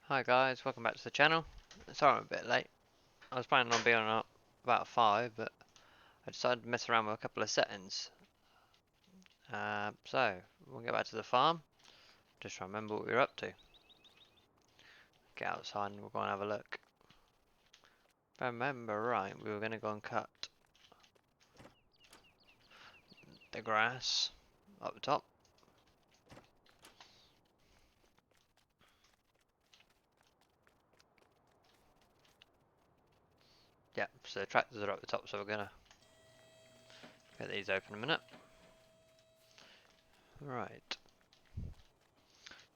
Hi guys, welcome back to the channel. Sorry I'm a bit late. I was planning on being on about 5, but I decided to mess around with a couple of settings. So, we'll get back to the farm. Just remember what we were up to. Get outside and we'll go and have a look. If I remember right, we were going to go and cut the grass up the top. Yeah, so the tractors are up the top, so we're going to get these open in a minute. Right.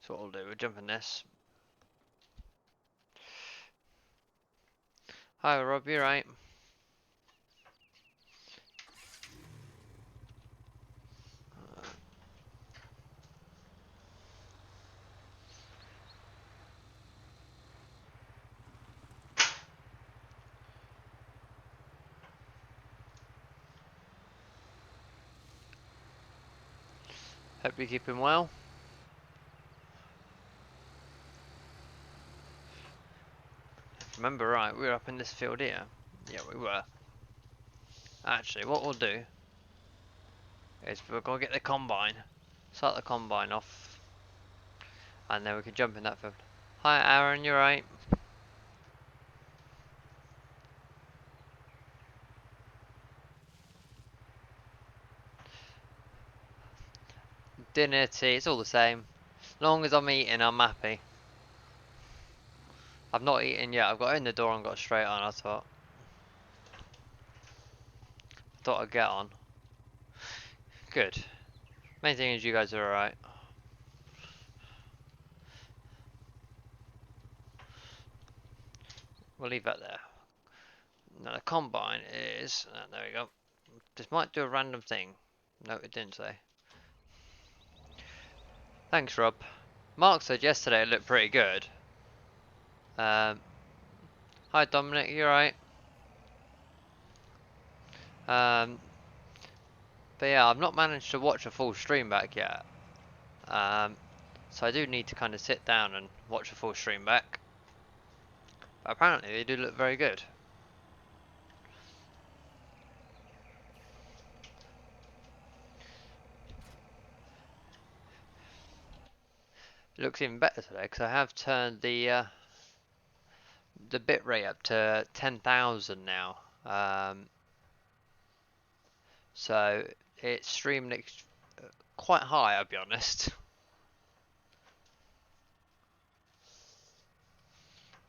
So what we'll do, we'll jump in this. Hi Rob, you right? Hope you're keeping well. Remember right, we were up in this field here. Yeah, we were. Actually, what we'll do is we're going to get the combine, start the combine off, and then we can jump in that field. Hi Aaron, you right? Dinner, tea, it's all the same. As long as I'm eating, I'm happy. I've not eaten yet, I've got in the door and got straight on, I thought I'd get on. Good. Main thing is you guys are alright. We'll leave that there. Now the combine is, there we go. This might do a random thing. No, it didn't say. Thanks Rob. Mark said yesterday it looked pretty good. Hi Dominic, you alright? But yeah, I've not managed to watch a full stream back yet. So I do need to kind of sit down and watch a full stream back. But apparently they do look very good. It looks even better today because I have turned the bit rate up to 10,000 now. So it's streaming quite high, I'll be honest.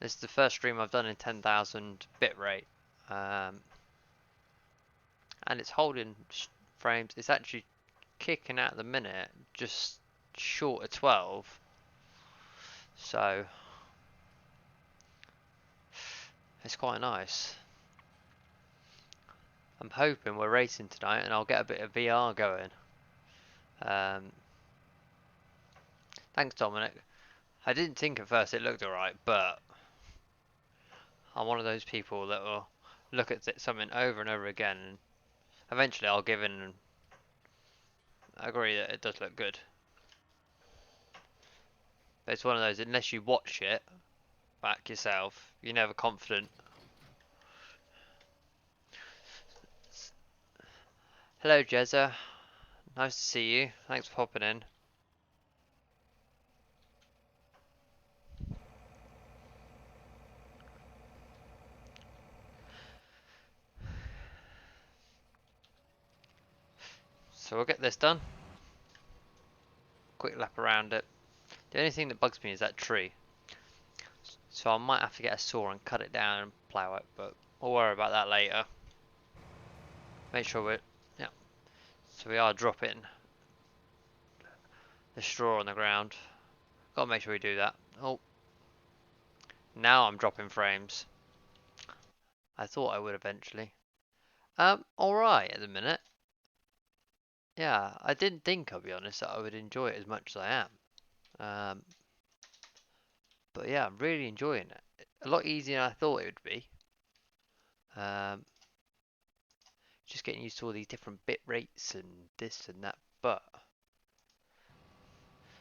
This is the first stream I've done in 10,000 bit rate. And it's holding frames. It's actually kicking out the minute just short of 12. So it's quite nice. I'm hoping we're racing tonight and I'll get a bit of VR going. Thanks Dominic. I didn't think at first it looked alright, but I'm one of those people that will look at something over and over again and eventually I'll give in and agree that it does look good. But it's one of those, unless you watch it back yourself, you're never confident. Hello Jezza, nice to see you, thanks for popping in. So we'll get this done. Quick lap around it. The only thing that bugs me is that tree. So I might have to get a saw and cut it down and plough it, but we'll worry about that later. Make sure we're, yeah. So we are dropping the straw on the ground. Gotta make sure we do that. Oh, now I'm dropping frames. I thought I would eventually. Alright at the minute. Yeah, I didn't think, I'll be honest, that I would enjoy it as much as I am. But yeah, I'm really enjoying it. A lot easier than I thought it would be. Just getting used to all these different bit rates and this and that, but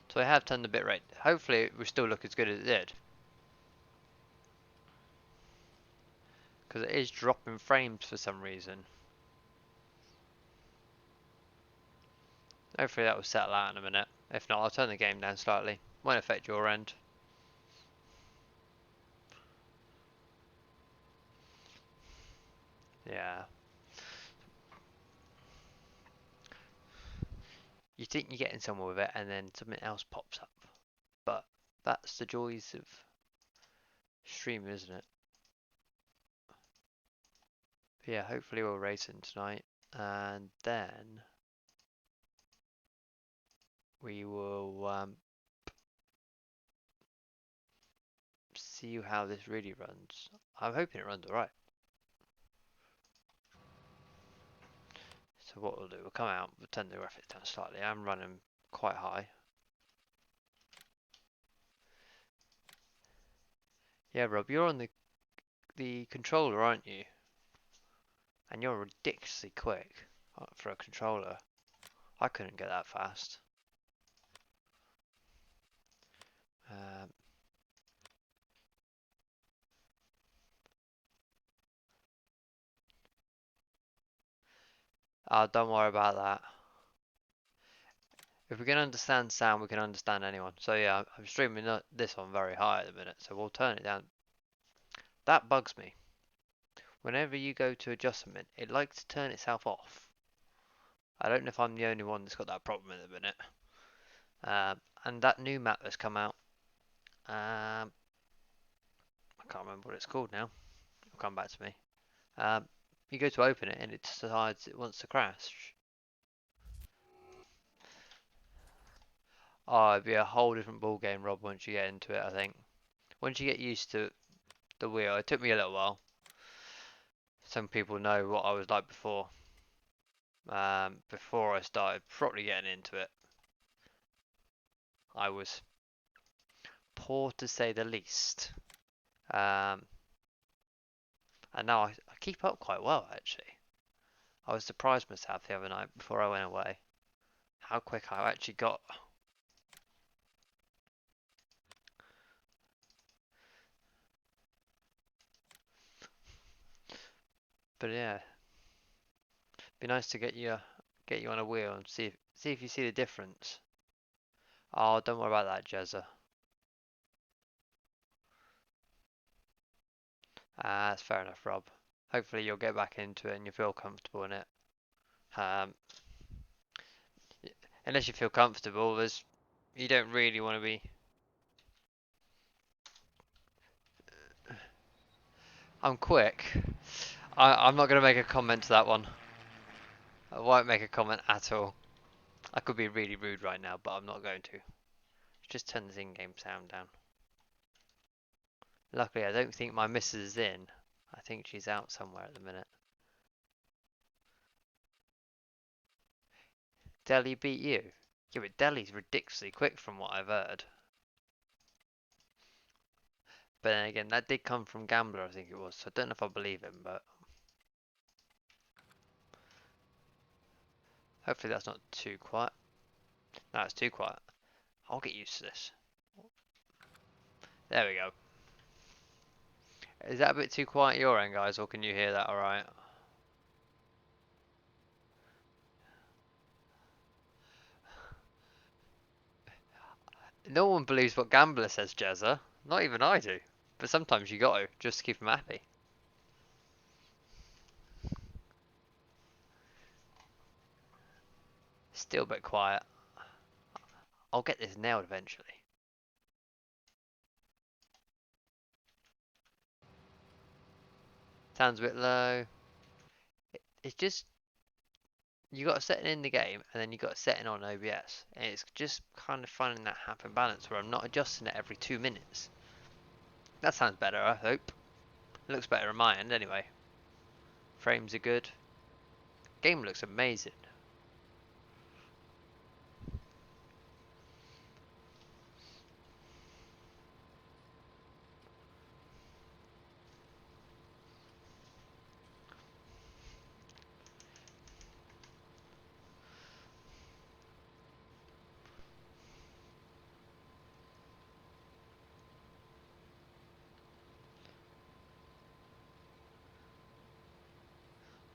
so I have turned the bit rate. Hopefully it will still look as good as it did. Because it is dropping frames for some reason. Hopefully that will settle out in a minute. If not, I'll turn the game down slightly. Won't affect your end. Yeah. You think you're getting somewhere with it and then something else pops up. But that's the joys of streaming, isn't it? But yeah, hopefully we'll race in tonight. And then we will see how this really runs. I'm hoping it runs alright. So what we'll do, we'll come out, we'll turn the graphics down slightly. I'm running quite high. Yeah, Rob, you're on the controller, aren't you? And you're ridiculously quick for a controller. I couldn't get that fast. Um, oh, don't worry about that. If we can understand sound, we can understand anyone. So yeah, I'm streaming this on very high at the minute, so we'll turn it down. That bugs me. Whenever you go to adjustment, it likes to turn itself off. I don't know if I'm the only one that's got that problem at the minute. And that new map that's come out, I can't remember what it's called now. It'll come back to me. You go to open it and it decides it wants to crash. Oh, it'd be a whole different ball game, Rob, once you get into it, I think. Once you get used to the wheel, it took me a little while. Some people know what I was like before. Before I started properly getting into it, I was poor to say the least. And now I keep up quite well, actually. I was surprised myself the other night before I went away how quick I actually got. But yeah, be nice to get you on a wheel and see if you see the difference. Oh, don't worry about that, Jezza. That's fair enough, Rob. Hopefully you'll get back into it and you feel comfortable in it. Um, unless you feel comfortable, you don't really want to be. I'm quick. I'm not going to make a comment to that one. I won't make a comment at all. I could be really rude right now, but I'm not going to. Just turn this in-game sound down. Luckily, I don't think my missus is in. I think she's out somewhere at the minute. Delhi beat you? Yeah, but Delhi's ridiculously quick from what I've heard. But then again, that did come from Gambler, I think it was. So I don't know if I believe him, but hopefully that's not too quiet. No, it's too quiet. I'll get used to this. There we go. Is that a bit too quiet your end, guys, or can you hear that alright? No one believes what Gambler says, Jezza. Not even I do. But sometimes you got to, just to keep them happy. Still a bit quiet. I'll get this nailed eventually. Sounds a bit low. It's just you got to set it in the game and then you got to set it on OBS. And it's just kind of finding that happy balance where I'm not adjusting it every 2 minutes. That sounds better, I hope. It looks better on my end anyway. Frames are good. Game looks amazing.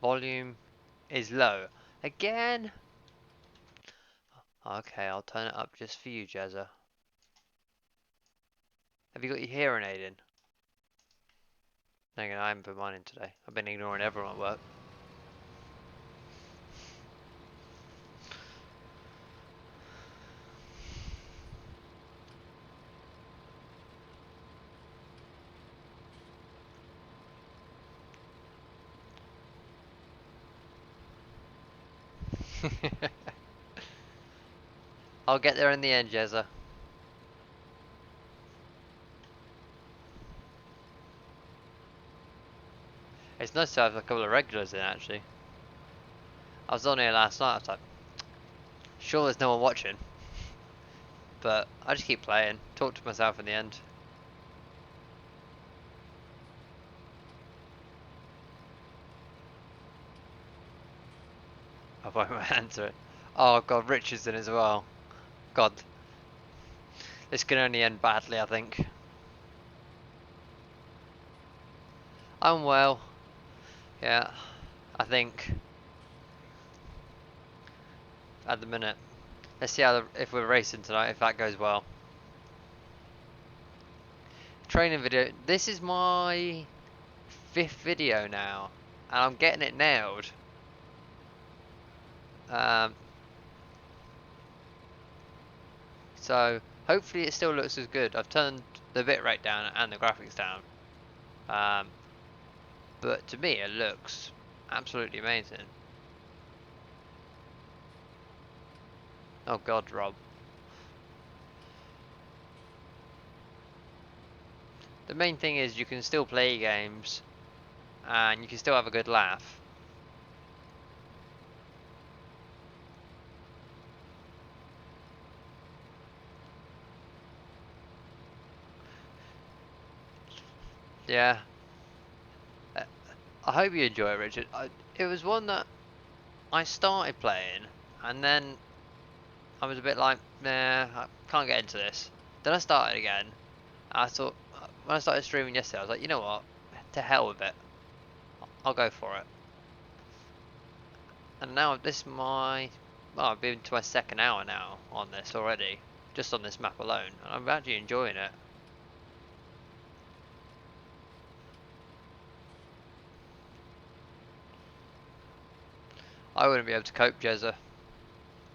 Volume is low. Again? Okay, I'll turn it up just for you, Jezza. Have you got your hearing aid in? Hang on, I haven't put mine in today. I've been ignoring everyone at work. I'll get there in the end, Jezza. It's nice to have a couple of regulars in, actually. I was on here last night, I was like, sure there's no one watching. But I just keep playing, talk to myself in the end. I won't answer it. Oh god, Richard's in as well. God. This can only end badly, I think. I'm well. Yeah, I think. At the minute. Let's see if we're racing tonight, if that goes well. Training video. This is my 5th video now. And I'm getting it nailed. So hopefully it still looks as good. I've turned the bitrate down and the graphics down. But to me it looks absolutely amazing. Oh god, Rob. The main thing is you can still play games and you can still have a good laugh. Yeah. I hope you enjoy it, Richard. It was one that I started playing and then I was a bit like, nah, I can't get into this. Then I started again. I thought, when I started streaming yesterday, I was like, you know what? To hell with it. I'll go for it. And now this is my, well, I've been to my 2nd hour now on this already, just on this map alone, and I'm actually enjoying it. I wouldn't be able to cope, Jezza.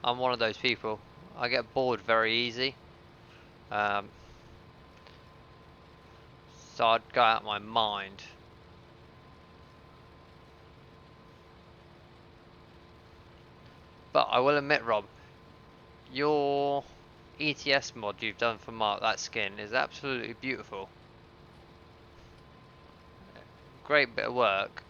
I'm one of those people. I get bored very easy. Um, so I'd go out of my mind. But I will admit, Rob, your ETS mod you've done for Mark, that skin, is absolutely beautiful. Great bit of work.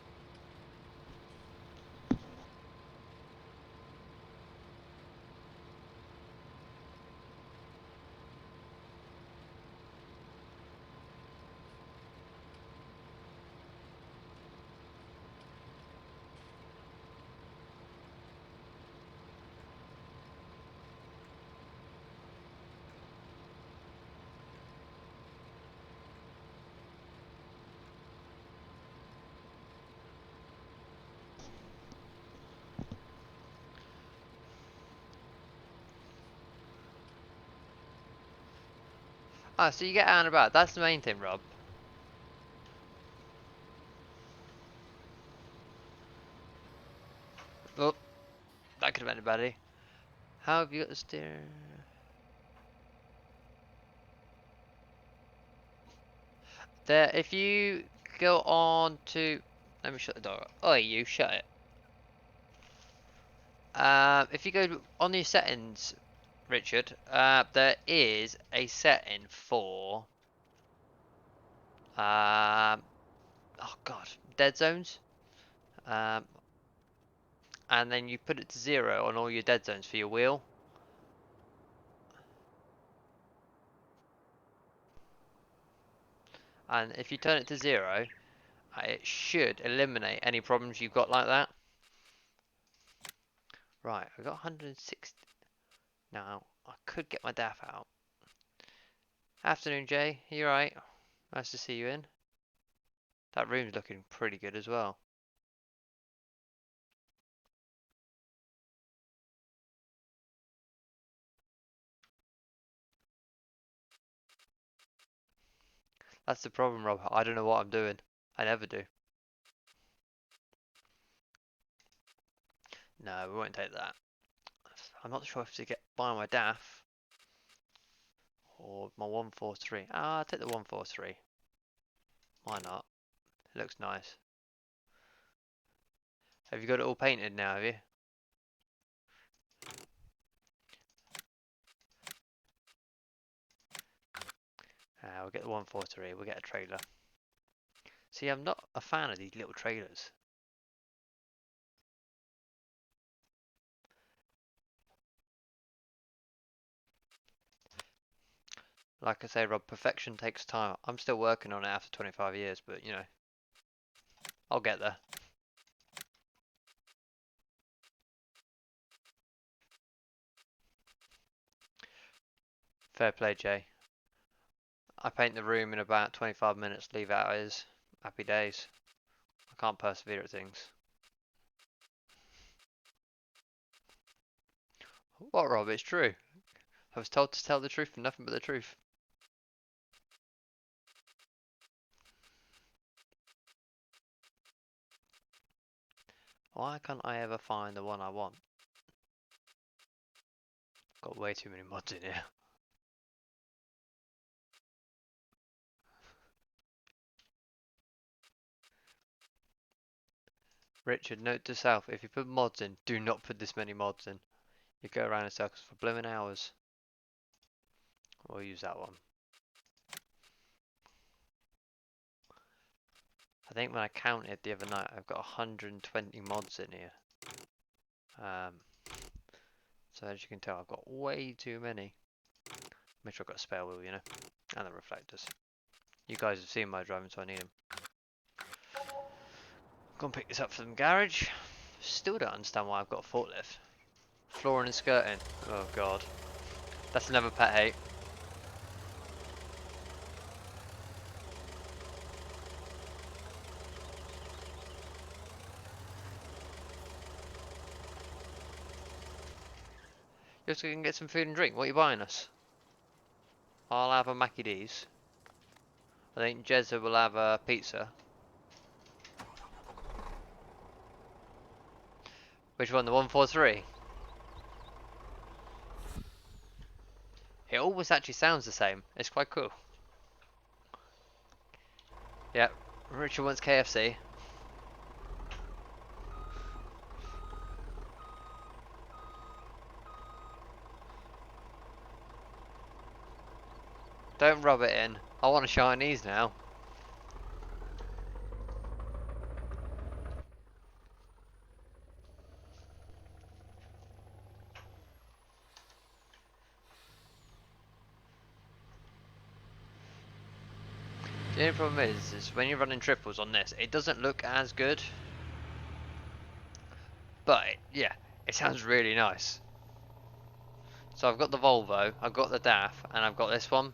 Ah, so you get out and about. That's the main thing, Rob. Oh, that could have been a baddie. How have you got the steer? There, if you go on to, let me shut the door. Oh, you shut it. If you go on your settings, Richard, there is a setting for, oh god, dead zones. Um, and then you put it to 0 on all your dead zones for your wheel. And if you turn it to 0, it should eliminate any problems you've got like that. Right, I've got 160. Now, I could get my DAF out. Afternoon, Jay. You alright? Nice to see you in. That room's looking pretty good as well. That's the problem, Rob. I don't know what I'm doing. I never do. No, we won't take that. I'm not sure if to get by my DAF or my 143. Ah, I'll take the 143. Why not? It looks nice. Have you got it all painted now, have you? We'll get the 143. We'll get a trailer. See, I'm not a fan of these little trailers. Like I say, Rob, perfection takes time. I'm still working on it after 25 years, but you know, I'll get there. Fair play, Jay. I paint the room in about 25 minutes, leave it out as happy days. I can't persevere at things. What, Rob? It's true. I was told to tell the truth and nothing but the truth. Why can't I ever find the one I want? Got way too many mods in here. Richard, note to self, if you put mods in, do not put this many mods in. You go around in circles for blooming hours. We'll use that one. I think when I counted the other night, I've got 120 mods in here. So as you can tell, I've got way too many. Make sure I've got a spare wheel, you know, and the reflectors. You guys have seen my driving, so I need them. Go and pick this up from the garage. Still don't understand why I've got a forklift. Flooring and skirting. Oh god. That's another pet hate. Just go and get some food and drink. What are you buying us? I'll have a Mackie D's. I think Jezza will have a pizza. Which one? The 143? It always actually sounds the same. It's quite cool. Yep. Richard wants KFC. Don't rub it in. I want a Chinese now. The only problem is when you're running triples on this, it doesn't look as good. But, yeah, it sounds really nice. So I've got the Volvo, I've got the DAF, and I've got this one.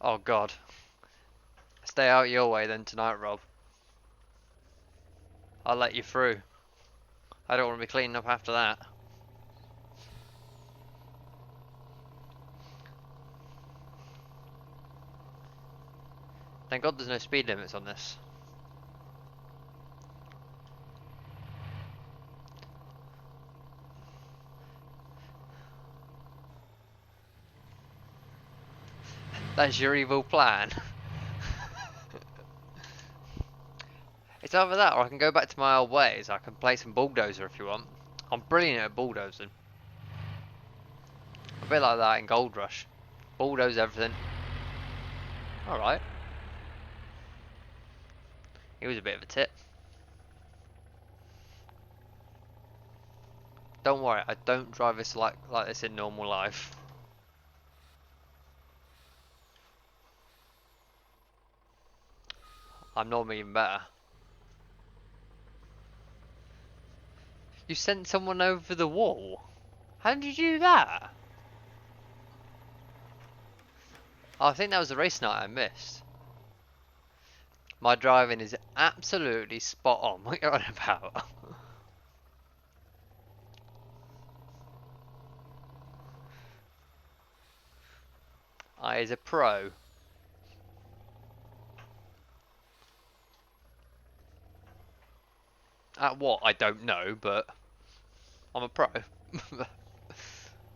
Oh god. Stay out your way then tonight, Rob. I'll let you through. I don't want to be cleaning up after that. Thank god there's no speed limits on this. That's your evil plan. It's either that or I can go back to my old ways. I can play some bulldozer if you want. I'm brilliant at bulldozing. A bit like that in Gold Rush. Bulldoze everything. Alright. He was a bit of a tit. Don't worry, I don't drive this like this in normal life. I'm normally even better. You sent someone over the wall? How did you do that? Oh, I think that was the race night I missed. My driving is absolutely spot on. What are you on about? I is a pro. At what? I don't know, but I'm a pro.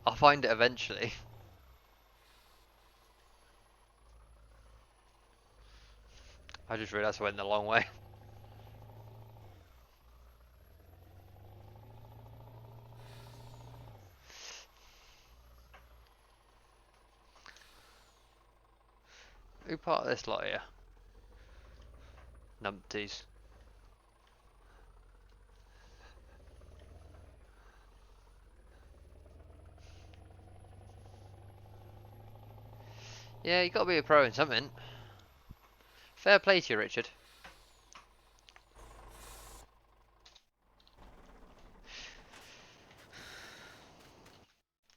I'll find it eventually. I just realised I went the long way. Who part of this lot here? Numpties. Yeah, you gotta be a pro in something. Fair play to you, Richard.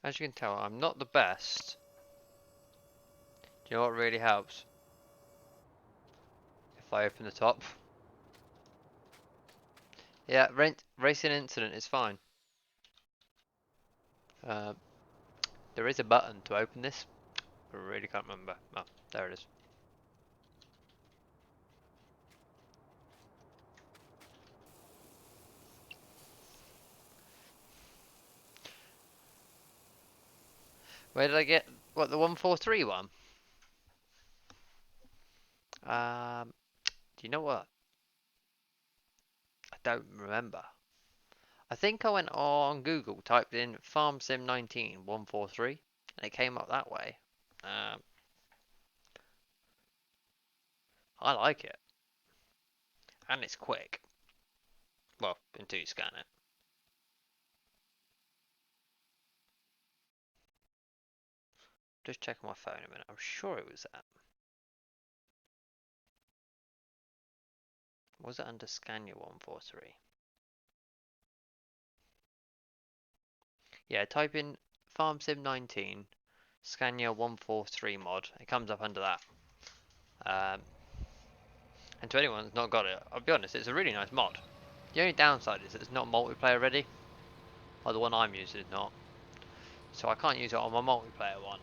As you can tell, I'm not the best. Do you know what really helps? If I open the top. Yeah, racing incident is fine. Uh, there is a button to open this. I really can't remember. Oh, there it is. Where did I get, what, the 143 one? Do you know what? I don't remember. I think I went on Google, typed in Farm Sim 19 143, and it came up that way. Um, I like it, and it's quick. Well, until you scan it. Just checking my phone a minute. I'm sure it was that. Was it under Scania 143? Yeah, type in Farm Sim 19 Scania 143 mod. It comes up under that. Um, and to anyone that's not got it, I'll be honest, it's a really nice mod. The only downside is it's not multiplayer ready. Or the one I'm using is not. So I can't use it on my multiplayer one.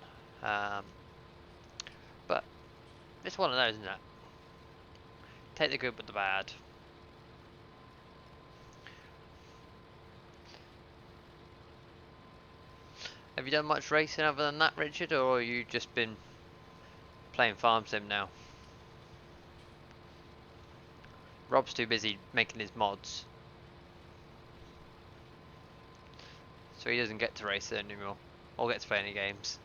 But it's one of those, isn't it? Take the good with the bad. Have you done much racing other than that, Richard, or have you just been playing Farm Sim now? Rob's too busy making his mods, so he doesn't get to race it anymore, or get to play any games.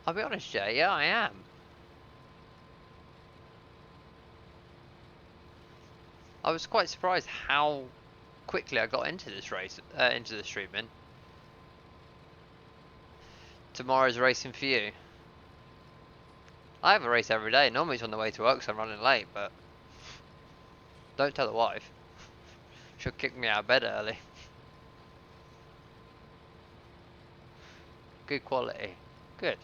I'll be honest, Jay, yeah, I am. I was quite surprised how quickly I got into this into the streaming. Tomorrow's racing for you. I have a race every day. Normally it's on the way to work, so I'm running late, but don't tell the wife. She'll kick me out of bed early. Good quality. Good.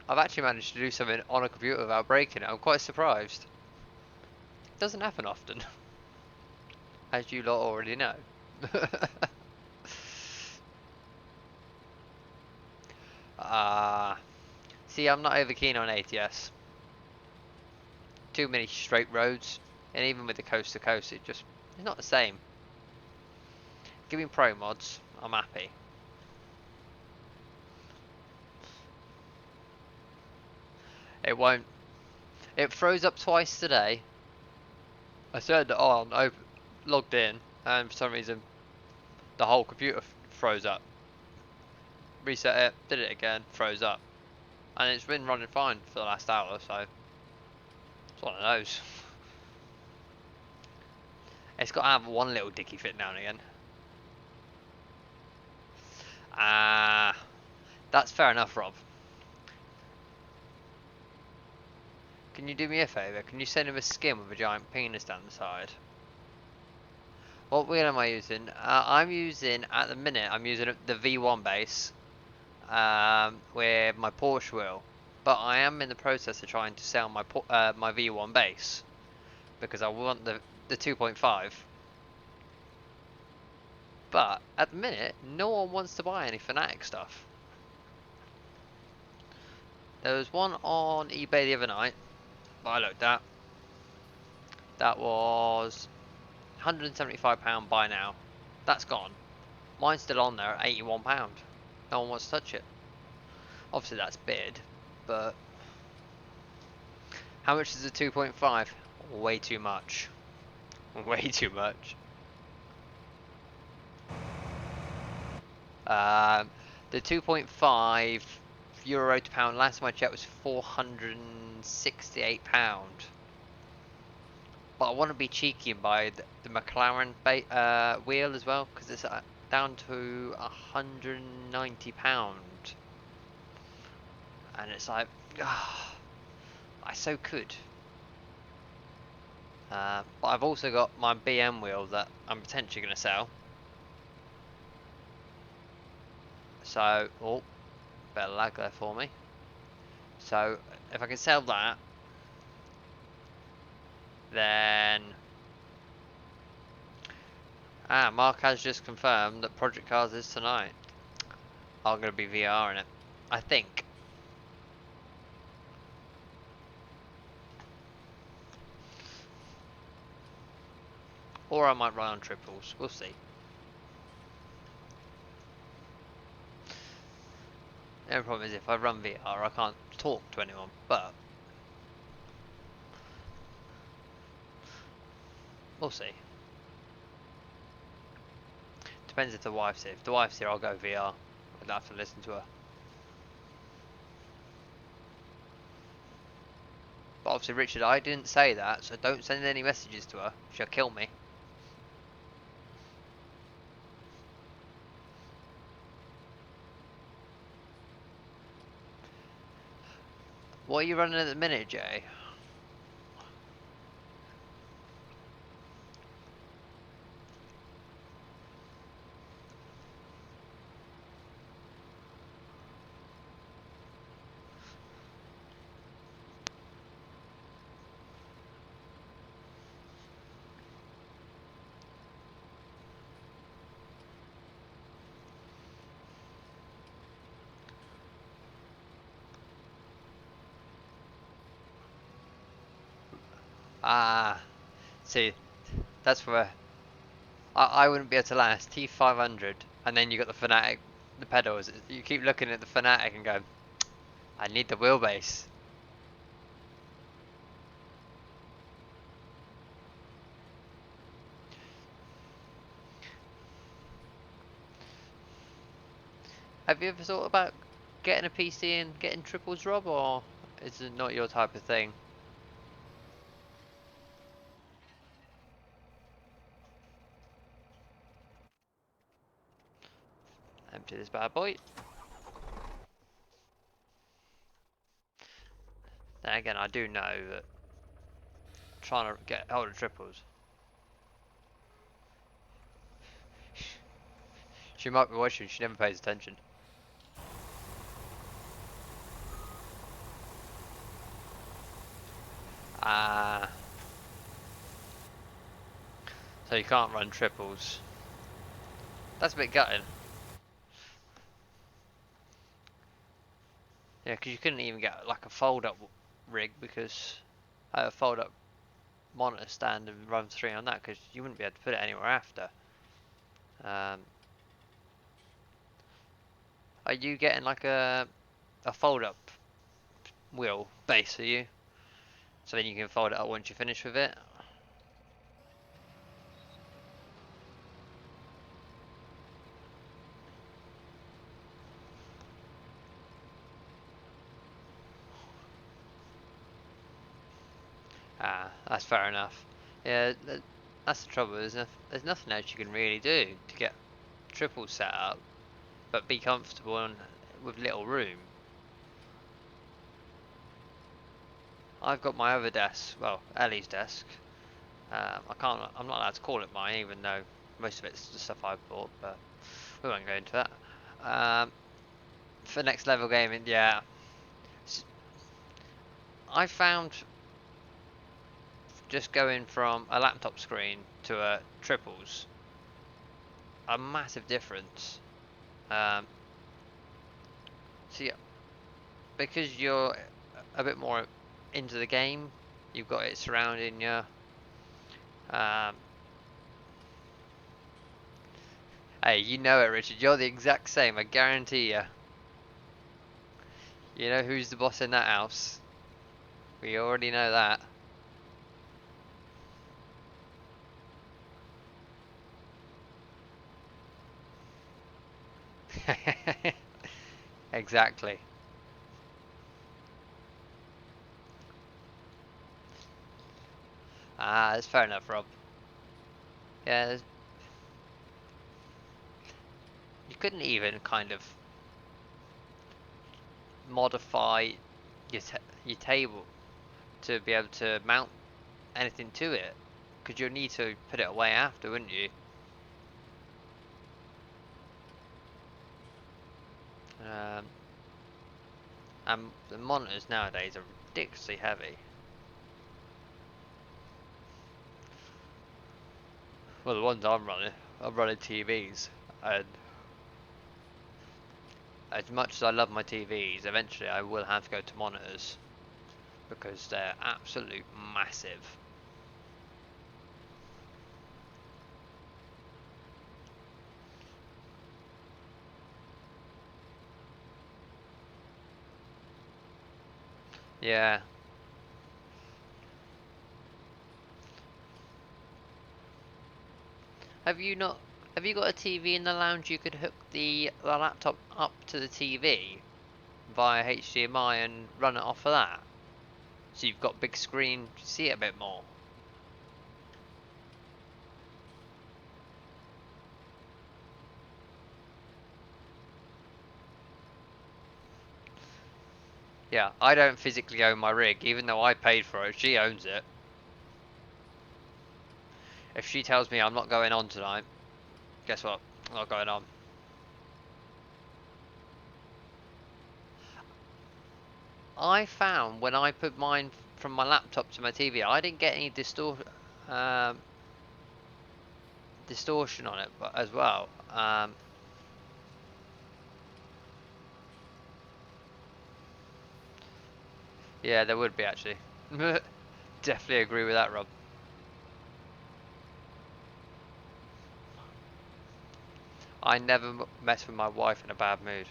I've actually managed to do something on a computer without breaking it. I'm quite surprised. It doesn't happen often, as you lot already know. Ah, see, I'm not over keen on ATS. Too many straight roads, and even with the coast to coast, it's not the same. Give me pro mods, I'm happy. It won't. It froze up twice today. I turned it on, logged in, and for some reason the whole computer froze up. Reset it, did it again, froze up. And it's been running fine for the last hour, so it's one of those. It's got to have one little dicky fit now and again. Ah, that's fair enough, Rob. Can you do me a favour? Can you send him a skin with a giant penis down the side? What wheel am I using? I'm using, at the minute, I'm using the V1 base with my Porsche wheel. But I am in the process of trying to sell my V1 base because I want the 2.5. But at the minute, no one wants to buy any Fanatic stuff. There was one on eBay the other night that I looked at. That was £175 buy now. That's gone. Mine's still on there at £81. No one wants to touch it. Obviously that's bid, but how much is the 2.5? Way too much. Way too much. The 2.5 euro to pound, last time I checked, was £468. But I want to be cheeky and buy the McLaren wheel as well, because it's down to £190. And it's like, I so could. But I've also got my BM wheel that I'm potentially going to sell. So, oh, better lag there for me. So, if I can sell that, then... Mark has just confirmed that Project Cars is tonight. I'm going to be VR in it. I think. Or I might run on triples. We'll see. The only problem is if I run VR, I can't talk to anyone. But we'll see. Depends if the wife's here. If the wife's here, I'll go VR. I'd have to listen to her. But obviously, Richard, I didn't say that, so don't send any messages to her. She'll kill me. What are you running at the minute, Jay? See, that's where I wouldn't be able to last. T500, and then you got the Fanatic, the pedals. You keep looking at the Fanatic and go, I need the wheelbase. Have you ever thought about getting a PC and getting triples, Rob, or is it not your type of thing? Empty this bad boy. Then again, I do know that trying to get hold of triples. She might be watching, she never pays attention. So you can't run triples. That's a bit gutting. Yeah, because you couldn't even get like a fold-up rig because a fold-up monitor stand and run 3 on that because you wouldn't be able to put it anywhere after. Are you getting like a fold-up wheel base? Are you? So then you can fold it up once you finish with it. That's fair enough. Yeah, that's the trouble. There's nothing else you can really do to get triples set up, but be comfortable and with little room. I've got my other desk, well, Ellie's desk. I'm not allowed to call it mine, even though Most of it's the stuff I bought, but we won't go into that. For next level gaming, yeah. I found just going from a laptop screen to a triples a massive difference. Um, See, because you're a bit more into the game, you've got it surrounding you. Um, hey, you know it, Richard. You're the exact same. I guarantee you. You know who's the boss in that house. We already know that. Exactly. Ah, that's fair enough, Rob. Yeah, you couldn't even kind of modify your table to be able to mount anything to it, because you'll need to put it away after, wouldn't you? Um, and the monitors nowadays are ridiculously heavy. Well, the ones I'm running TVs, and as much as I love my TVs, eventually I will have to go to monitors because they're absolute massive. Yeah. Have you not? Have you got a TV in the lounge you could hook the laptop up to the TV via HDMI and run it off of that? So you've got big screen to see it a bit more. Yeah, I don't physically own my rig, even though I paid for it. She owns it. If she tells me I'm not going on tonight, guess what? I'm not going on. I found when I put mine from my laptop to my TV, I didn't get any um, distortion on it, but as well. Yeah, there would be actually. Definitely agree with that, Rob. I never mess with my wife in a bad mood.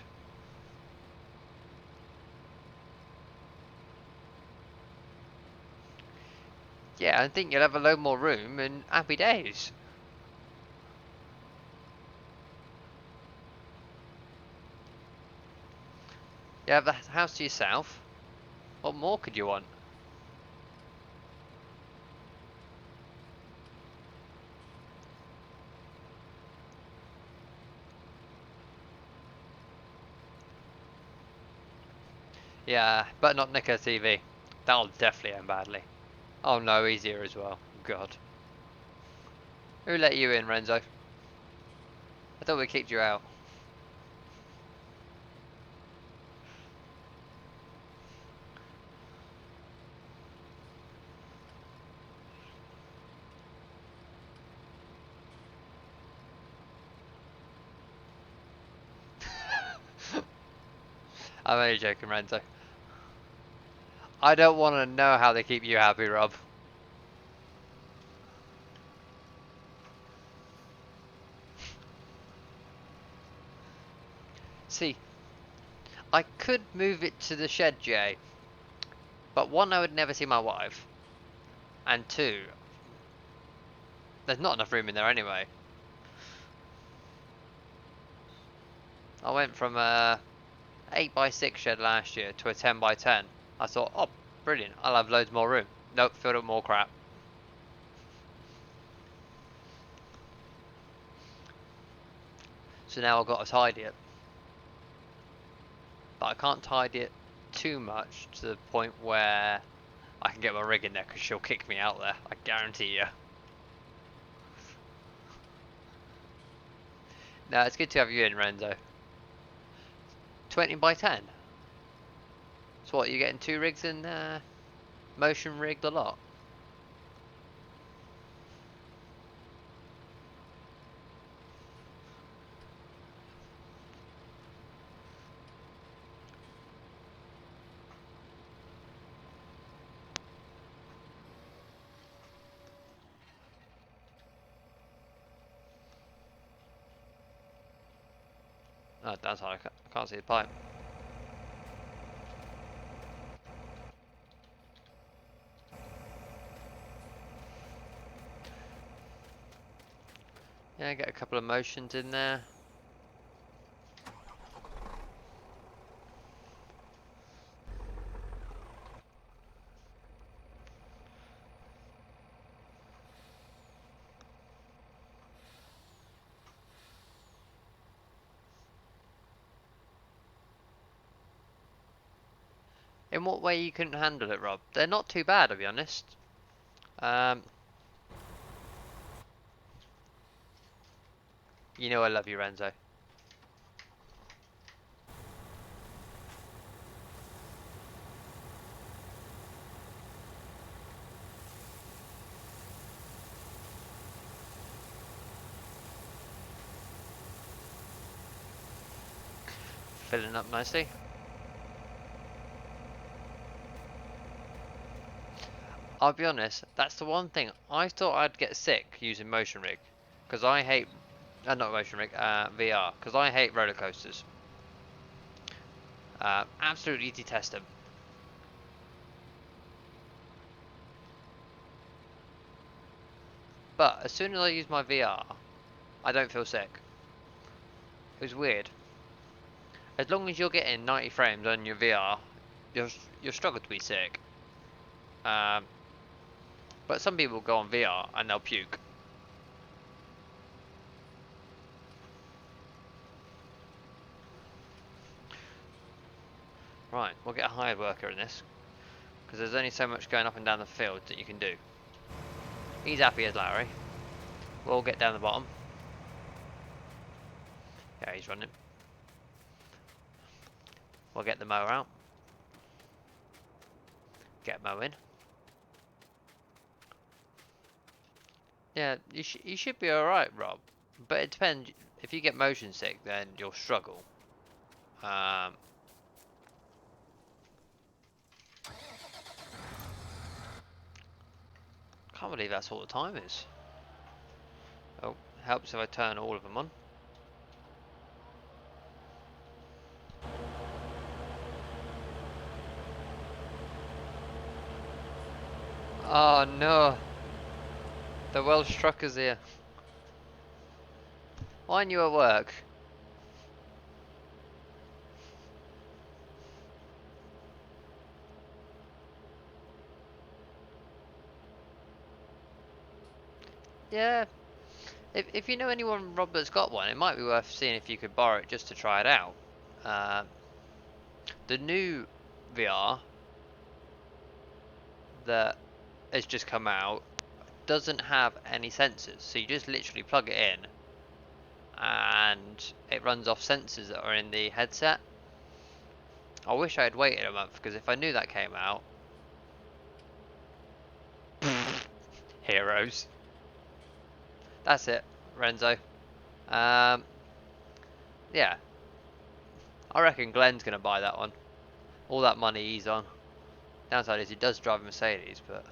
Yeah, I think you'll have a load more room and happy days. You have the house to yourself. What more could you want? Yeah, but not nick her TV. That'll definitely end badly. Oh no, he's here as well. God. Who let you in, Renzo? I thought we kicked you out. I'm only joking, Renzo. I don't want to know how they keep you happy, Rob. See, I could move it to the shed, Jay, but one, I would never see my wife, and two, there's not enough room in there anyway. I went from a 8 by 6 shed last year to a 10 by 10. I thought, oh, brilliant, I'll have loads more room. Nope, filled up more crap. So now I've got to tidy it. But I can't tidy it too much to the point where I can get my rig in there because she'll kick me out there. I guarantee you. No, it's good to have you in, Renzo. 20 by 10. So what, you getting 2 rigs in motion rigged a lot? Oh, that's hard. I can't see the pipe. Yeah, get a couple of motions in there. In what way you couldn't handle it, Rob? They're not too bad, to be honest. You know I love you, Renzo. Filling up nicely. I'll be honest, that's the one thing. I thought I'd get sick using motion rig. Because I hate... not motion rig, VR. Because I hate roller coasters. Absolutely detest them. But as soon as I use my VR, I don't feel sick. It was weird. As long as you're getting 90 frames on your VR, you'll struggle to be sick. But some people go on VR and they'll puke. Right, we'll get a hired worker in this. Because there's only so much going up and down the field that you can do. He's happy as Larry. We'll get down the bottom. Yeah, he's running. We'll get the mower out. Get mowing. Yeah, you should be alright, Rob. But it depends. If you get motion sick, then you'll struggle. Can't believe that's all the time is. Oh, helps if I turn all of them on. Oh no! The Welsh truckers here. Why aren't you at work? Yeah. If you know anyone, Rob, that's got one, it might be worth seeing if you could borrow it just to try it out. The new VR that has just come out doesn't have any sensors, so you just literally plug it in and it runs off sensors that are in the headset. I wish I had waited a month, because if I knew that came out... Heroes. That's it, Renzo. Yeah. I reckon Glenn's going to buy that one. All that money he's on. Downside is he does drive a Mercedes, but...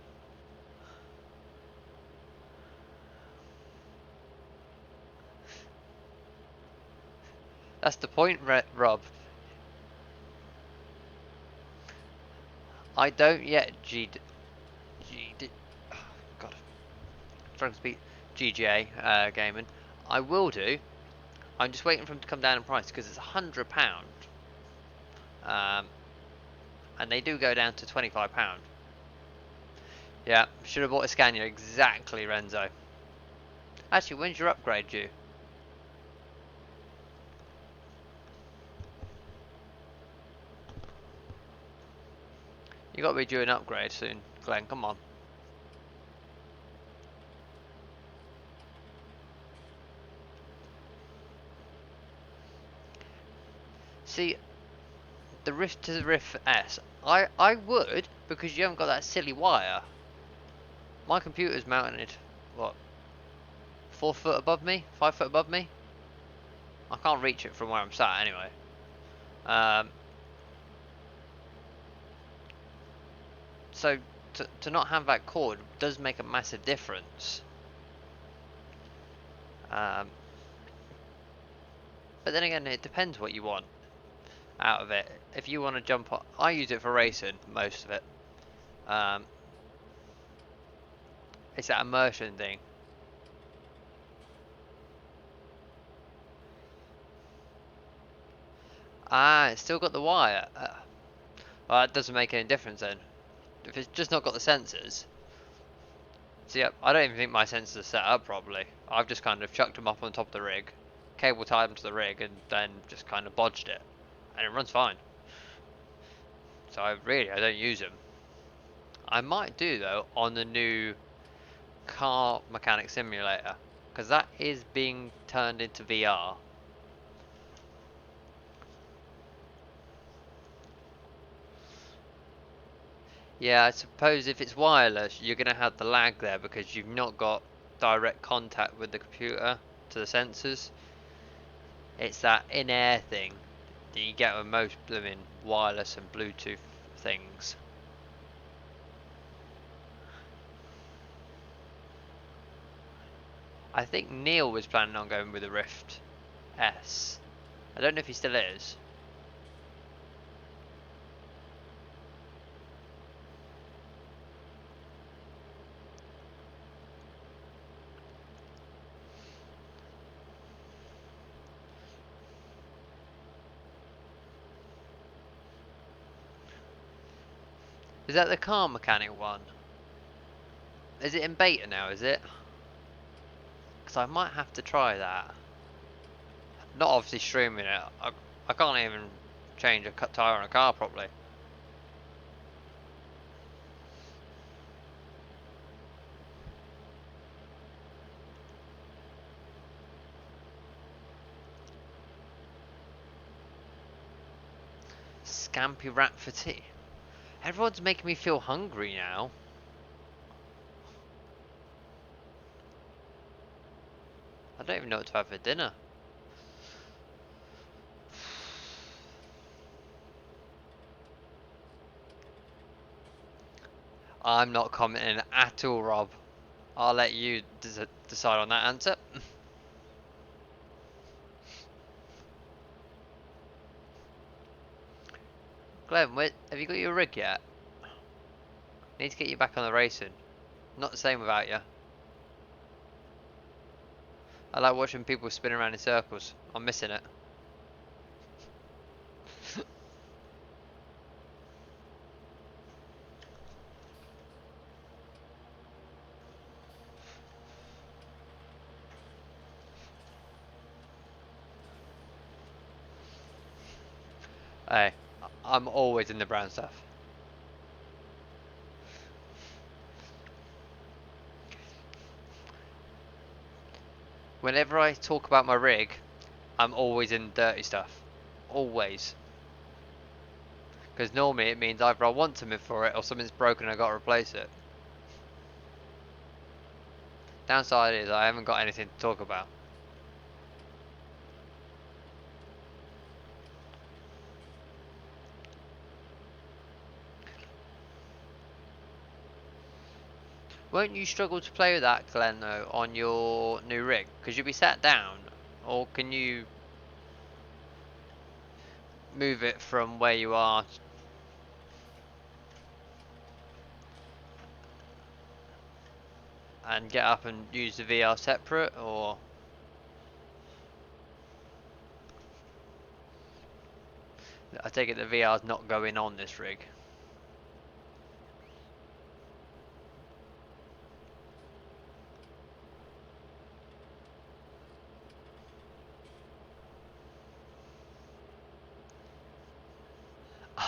That's the point, Rob. I don't yet God, I'm trying to speak GGA gaming. I will do. I'm just waiting for him to come down in price because it's £100, and they do go down to £25. Yeah, should have bought a Scania. Exactly, Renzo. Actually, when's your upgrade due? You got to be due an upgrade soon, Glenn. Come on. See, the Rift to the Rift S, I would, because you haven't got that silly wire. My computer's mounted, what, 4 foot above me? 5 foot above me? I can't reach it from where I'm sat anyway. So to not have that cord does make a massive difference. But then again, it depends what you want out of it. If you want to jump on, I use it for racing, most of it. It's that immersion thing. Ah, it's still got the wire. Well, that doesn't make any difference then. If it's just not got the sensors. See, I don't even think my sensors are set up properly. I've just kind of chucked them up on top of the rig, cable tied them to the rig, and then just kind of bodged it. And it runs fine. So I don't use them. I might do though on the new car mechanic simulator, because that is being turned into VR. Yeah, I suppose if it's wireless, you're going to have the lag there because you've not got direct contact with the computer to the sensors. It's that in-air thing that you get with most blooming wireless and Bluetooth things. I think Neil was planning on going with the Rift S. I don't know if he still is. Is that the car mechanic one? Is it in beta now, is it? Because I might have to try that. Not obviously streaming it. I can't even change a tyre on a car properly. Scampy rat for tea. Everyone's making me feel hungry now. I don't even know what to have for dinner. I'm not commenting at all, Rob. I'll let you decide on that answer. Glenn, have you got your rig yet? Need to get you back on the racing. Not the same without you. I like watching people spin around in circles. I'm missing it. Hey, I'm always in the brown stuff. Whenever I talk about my rig, I'm always in dirty stuff. Always. Because normally it means either I want something for it or something's broken and I gotta replace it. Downside is I haven't got anything to talk about. Won't you struggle to play with that, Glenn, though, on your new rig? Because you'll be sat down, or can you move it from where you are and get up and use the VR separate, or... I take it the VR's not going on this rig.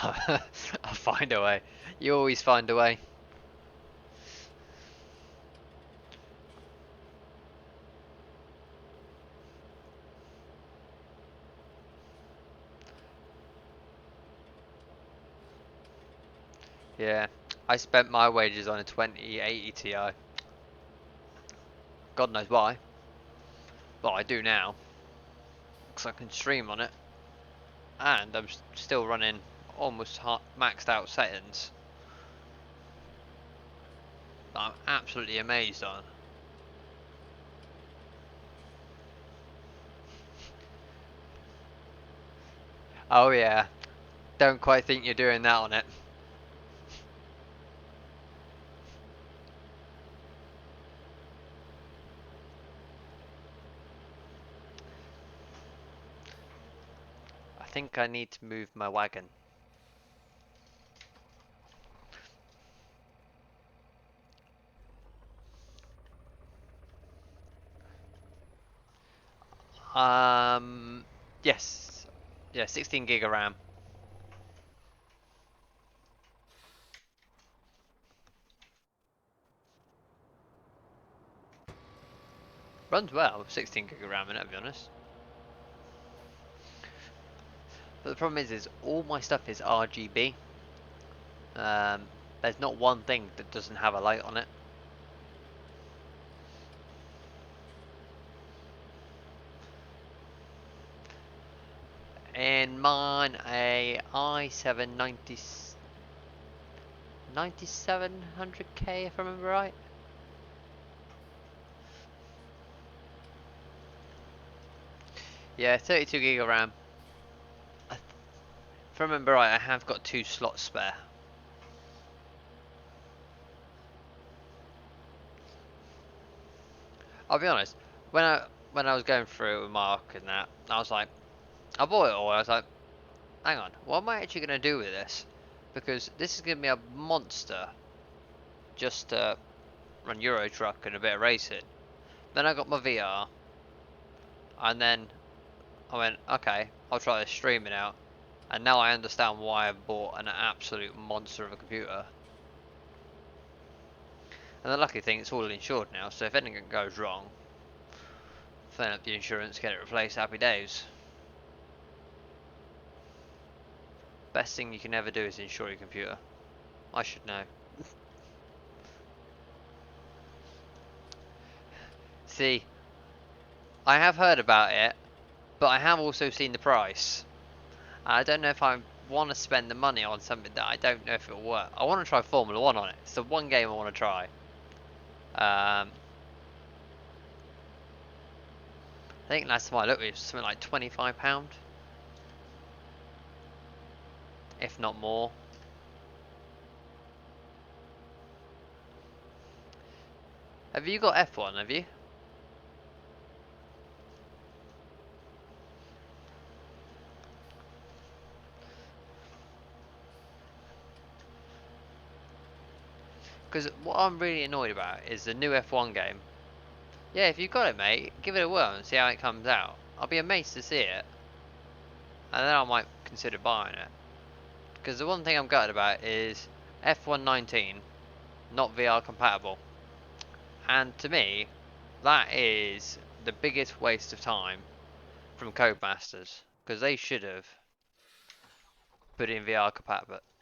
I'll find a way. You always find a way. Yeah, I spent my wages on a 2080 Ti. God knows why. Well, I do now, because I can stream on it, and I'm still running almost maxed out settings that I'm absolutely amazed on. Oh yeah, don't quite think you're doing that on it. I think I need to move my wagon. Um, yes, yeah, 16 gig of RAM. Runs well, 16 gig of RAM in it, to be honest. But the problem is all my stuff is RGB. There's not one thing that doesn't have a light on it. In mine, a i7 9700K, if I remember right. Yeah, 32 gig of RAM. If I remember right, I have got 2 slots spare. I'll be honest, when I was going through it with Mark and that, I was like, I bought it all. I was like, hang on, what am I actually going to do with this? Because this is going to be a monster just to run Euro Truck and a bit of racing. Then I got my VR, and then I went, okay, I'll try this streaming out. And now I understand why I bought an absolute monster of a computer. And the lucky thing, it's all insured now, so if anything goes wrong, phone up the insurance, get it replaced, happy days. Best thing you can ever do is insure your computer. I should know. See, I have heard about it, but I have also seen the price. I don't know if I want to spend the money on something that I don't know if it'll work. I want to try Formula 1 on it. It's the one game I want to try. I think last time I looked it was something like £25, if not more. Have you got F1, have you? Because what I'm really annoyed about is the new F1 game. Yeah, if you've got it, mate, give it a whirl and see how it comes out. I'll be amazed to see it, and then I might consider buying it. Because the one thing I'm gutted about is F119 not VR compatible, and to me, that is the biggest waste of time from Codemasters, because they should have put in VR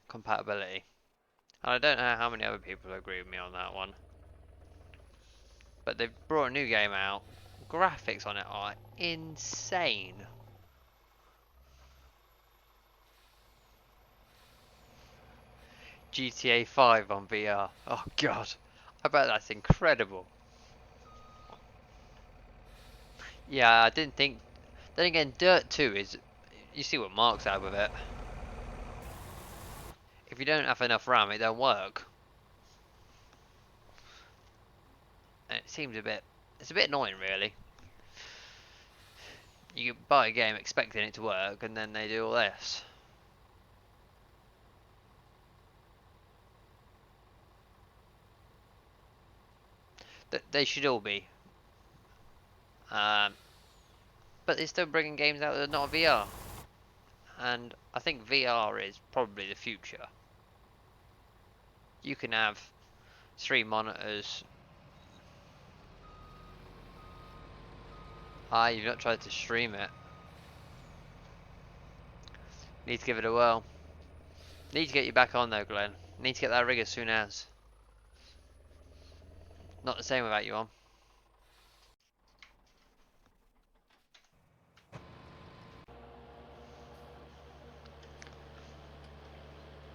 compatibility. And I don't know how many other people agree with me on that one. But they've brought a new game out. Graphics on it are insane. GTA 5 on VR. Oh god. I bet that's incredible. Yeah, I didn't think. Then again, Dirt 2 is. You see what Mark's had with it. If you don't have enough RAM, it don't work. And it seems a bit. It's a bit annoying, really. You buy a game expecting it to work, and then they do all this. They should all be. Um, but they're still bringing games out that are not VR. And I think VR is probably the future. You can have 3 monitors. Ah, you've not tried to stream it. Need to give it a whirl. Need to get you back on though, Glenn. Need to get that rig as soon as. Not the same without you on.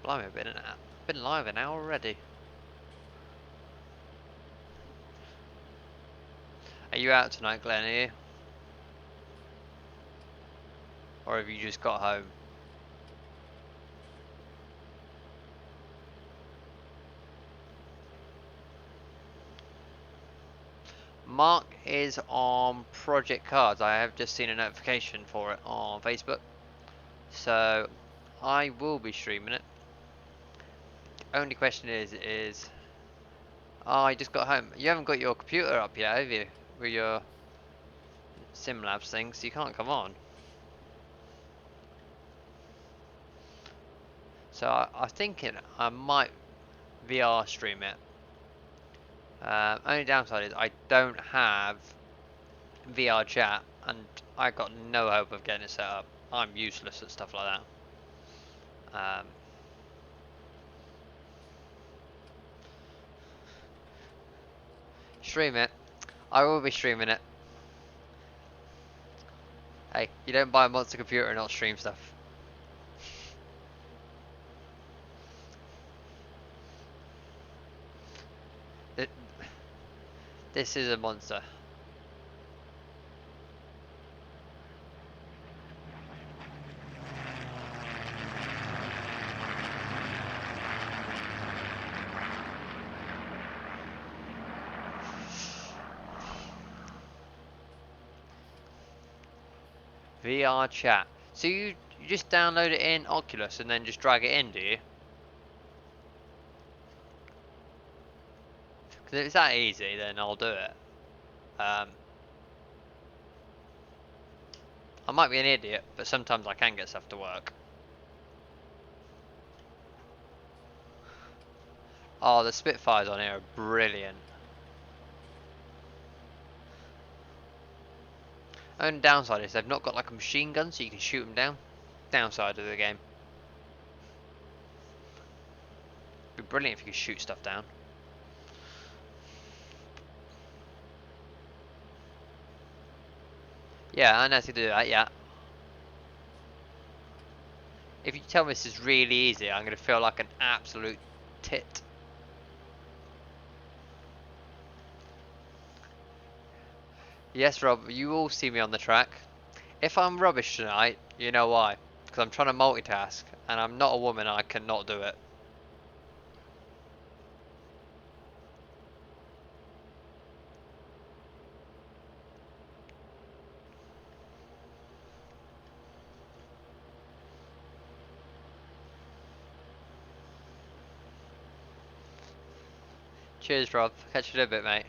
Blimey, I've been live an hour already. Are you out tonight, Glenn? Are you? Or have you just got home? Mark is on Project Cards. I have just seen a notification for it on Facebook. So I will be streaming it. Only question is oh, I just got home. You haven't got your computer up yet, have you? With your SimLabs thing, so you can't come on. So I'm thinking I might VR stream it. Only downside is I don't have VR chat, and I got no hope of getting it set up. I'm useless at stuff like that. Stream it. I will be streaming it. Hey, you don't buy a monster computer and not stream stuff. This is a monster. VR chat. So you just download it in Oculus and then just drag it in, do you? Because if it's that easy, then I'll do it. I might be an idiot, but sometimes I can get stuff to work. Oh, the Spitfires on here are brilliant. Only downside is they've not got like a machine gun, so you can shoot them down. Downside of the game. It'd be brilliant if you could shoot stuff down. Yeah, I know how to do that, yeah. If you tell me this is really easy, I'm going to feel like an absolute tit. Yes, Rob, you all see me on the track. If I'm rubbish tonight, you know why. Because I'm trying to multitask, and I'm not a woman, I cannot do it. Cheers, Rob. Catch you in a bit, mate.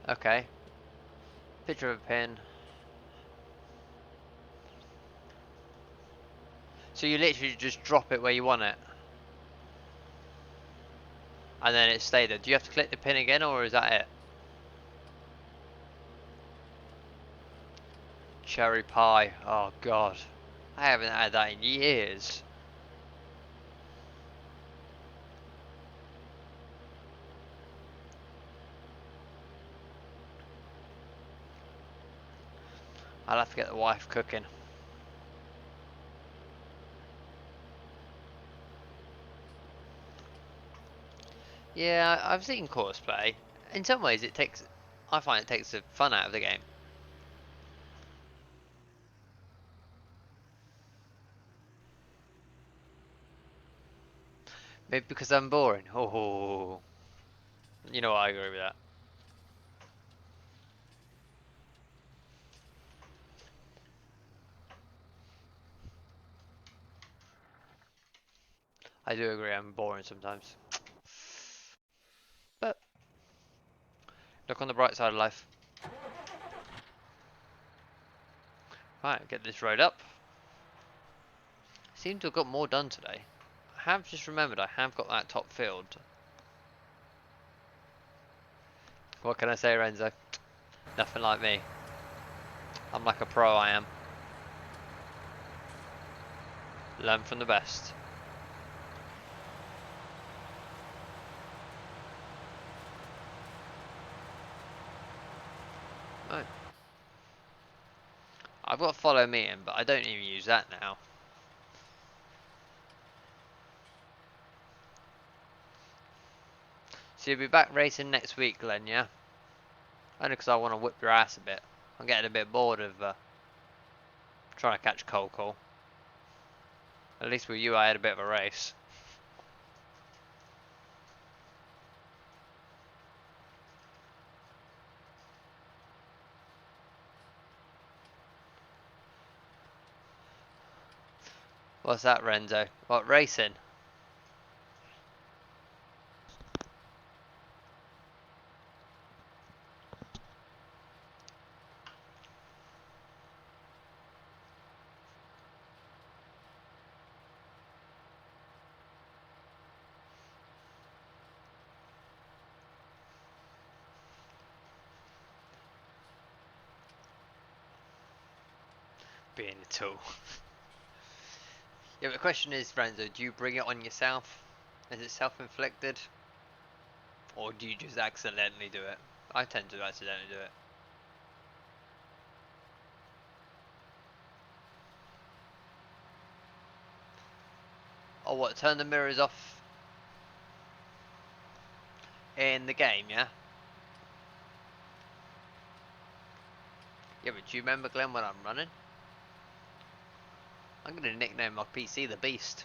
Okay. Picture of a pin. So you literally just drop it where you want it. And then it stays there. Do you have to click the pin again, or is that it? Cherry pie. Oh, God. I haven't had that in years. I'll have to get the wife cooking. Yeah, I've seen course play. In some ways, I find it takes the fun out of the game. Maybe because I'm boring. Oh, you know what? I agree with that. I do agree. I'm boring sometimes. But look on the bright side of life. Right, get this road up. Seem to have got more done today. I have just remembered I have got that top field. What can I say, Renzo? Nothing like me. I'm like a pro, I am. Learn from the best. Right. I've got follow me in, but I don't even use that now. So you'll be back racing next week, Glenn, yeah? Only because I want to whip your ass a bit. I'm getting a bit bored of trying to catch Coco. At least with you I had a bit of a race. What's that, Renzo? What, racing? Being a tool. Yeah, but the question is, Renzo, do you bring it on yourself? Is it self-inflicted? Or do you just accidentally do it? I tend to accidentally do it. Oh, what, turn the mirrors off in the game, yeah? Yeah, but do you remember, Glenn, when I'm running? I'm going to nickname my PC the Beast.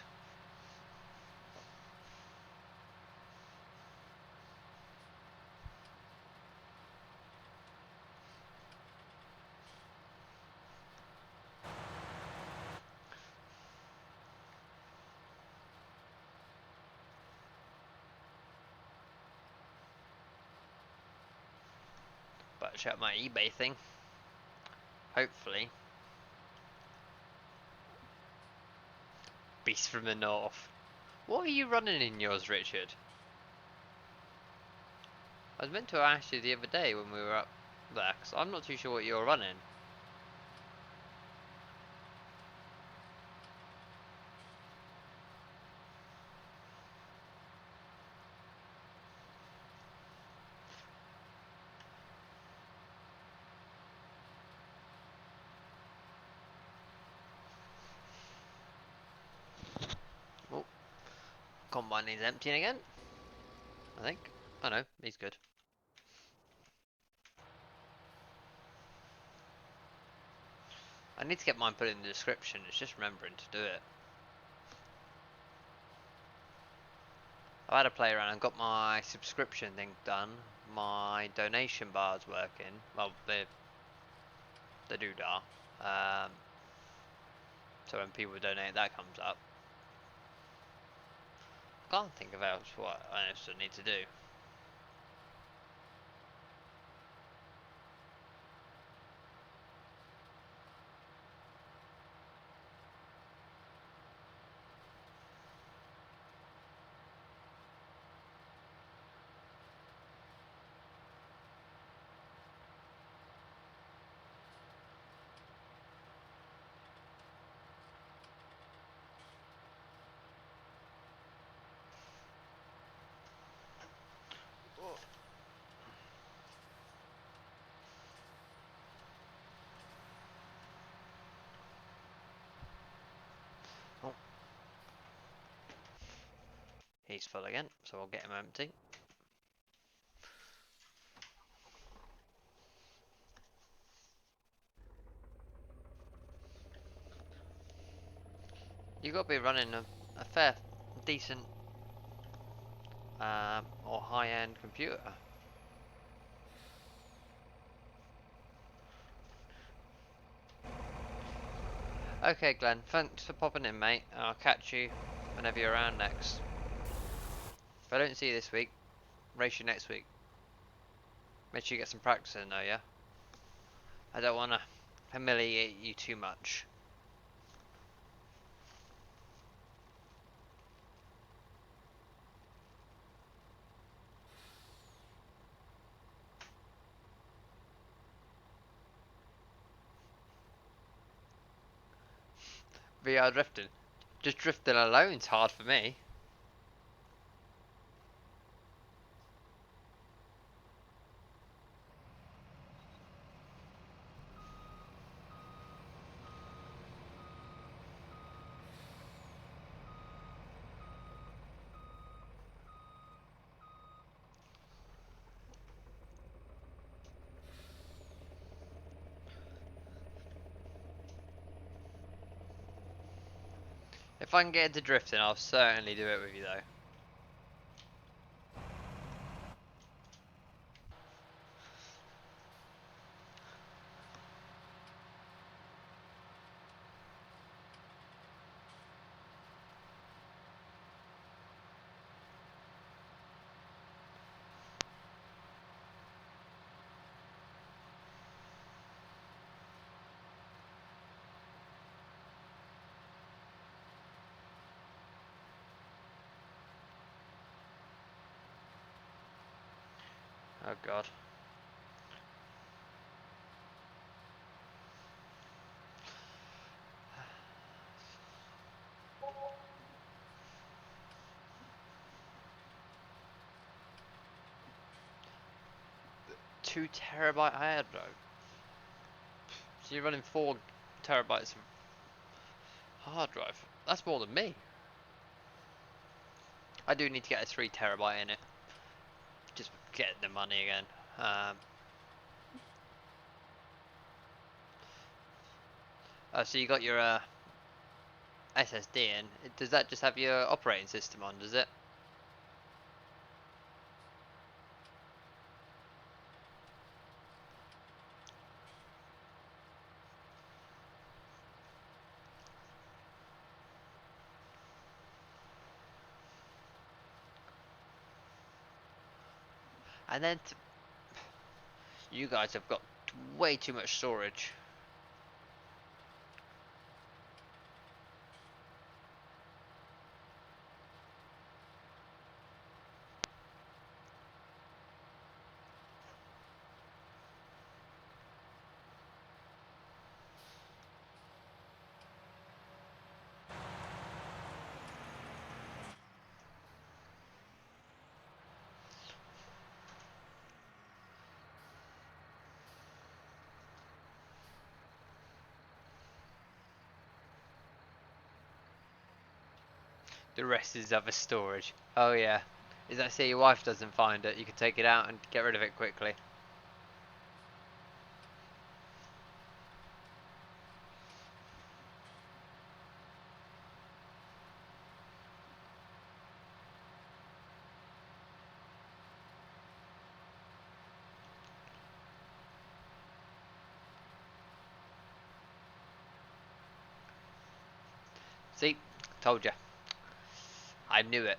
But check my eBay thing. Hopefully. Beast from the North. What are you running in yours, Richard? I was meant to ask you the other day when we were up there, because I'm not too sure what you're running. Oh, combine is emptying again, I think. Oh no, he's good. I need to get mine put in the description, it's just remembering to do it. I've had a play around and got my subscription thing done. My donation bar's working. Well, the doodah. So when people donate, that comes up. Can't think of else what I still need to do. Oh, he's full again, so I'll get him empty. You've got to be running a fair, decent, or high-end computer. Okay, Glenn, thanks for popping in, mate. I'll catch you whenever you're around next. If I don't see you this week, race you next week. Make sure you get some practice in though, yeah? I don't want to humiliate you too much. VR drifting. Just drifting alone's hard for me. If I can get into drifting, I'll certainly do it with you though. Oh god. Two terabyte hard drive. So you're running 4 terabytes of hard drive. That's more than me. I do need to get a 3 terabyte in it. Just get the money again. So you got your SSD in. Does that just have your operating system on? Does it? And then you guys have got way too much storage. The rest is other storage. Oh yeah. Is that say your wife doesn't find it, you can take it out and get rid of it quickly. See? Told you. I knew it.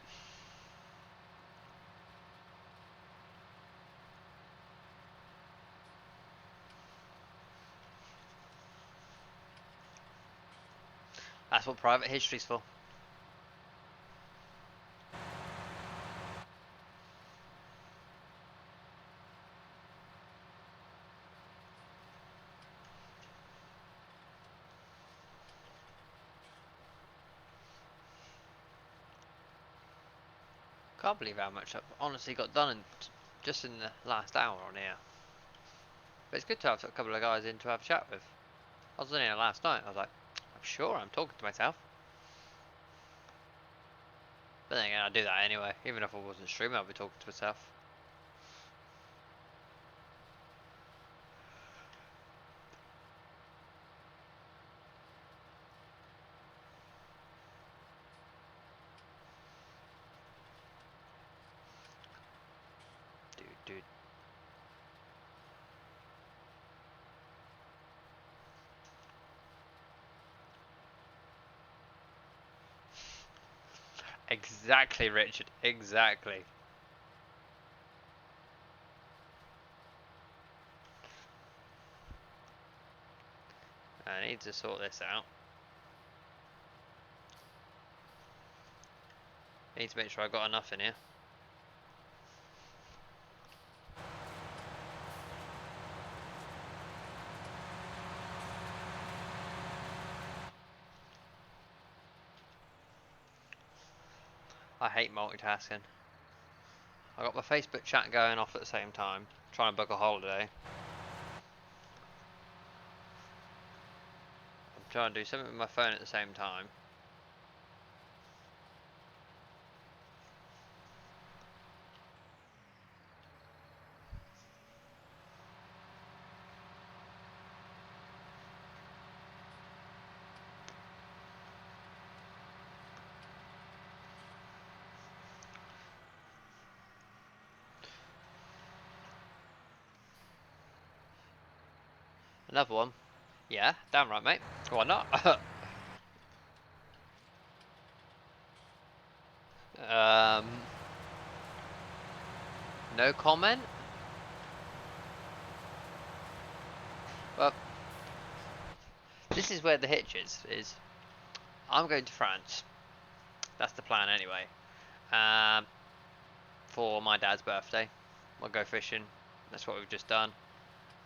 That's what private history's for. Can't believe how much I've honestly got done just in the last hour on here. But it's good to have a couple of guys in to have a chat with. I was in here last night. I was like, I'm sure I'm talking to myself. But then again, I do that anyway. Even if I wasn't streaming, I'd be talking to myself. Dude. Exactly, Richard. Exactly. need to sort this out. I need to make sure I've got enough in here. I hate multitasking. I got my Facebook chat going off at the same time, trying to book a holiday. I'm trying to do something with my phone at the same time. Another one. Yeah, damn right, mate. Why not? No comment? Well, this is where the hitch is I'm going to France. That's the plan anyway. Um, for my dad's birthday. We'll go fishing. That's what we've just done.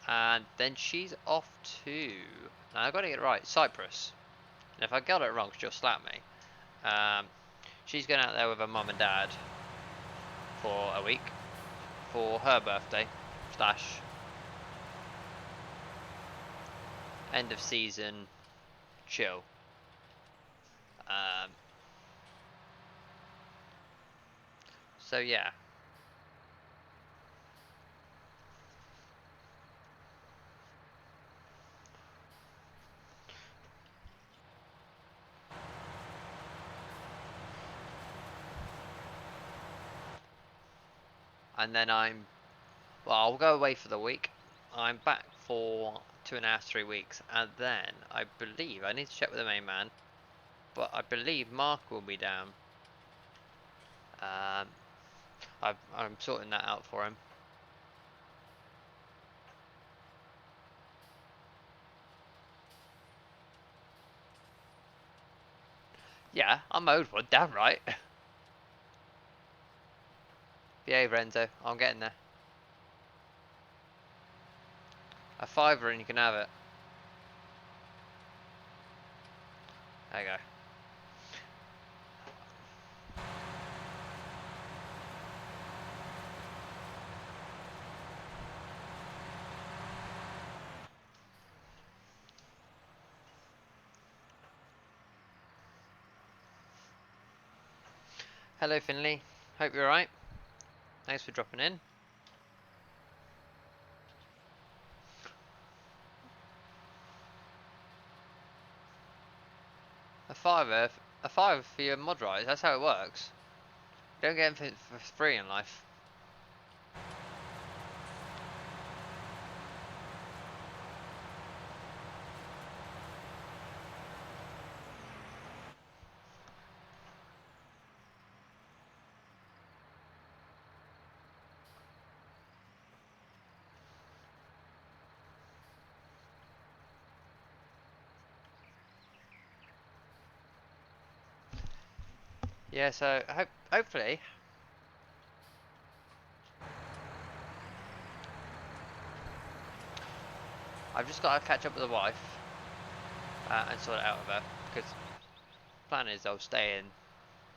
And then she's off to, now I've got to get it right, Cyprus. And if I got it wrong, she'll slap me. She's going out there with her mum and dad for a week for her birthday slash end of season chill. So yeah. And then I'll go away for the week. I'm back for 2.5, 3 weeks, and then I believe, I need to check with the main man, but I believe Mark will be down. I'm sorting that out for him. Yeah, I'm owed one, damn right. Behave, Renzo, I'm getting there. A fiver and you can have it. There you go. Hello, Finley. Hope you're alright. Thanks for dropping in. A fiver for your mod rights. That's how it works. You don't get them for free in life. Yeah, so hopefully I've just got to catch up with the wife and sort it out with her, because the plan is I'll stay in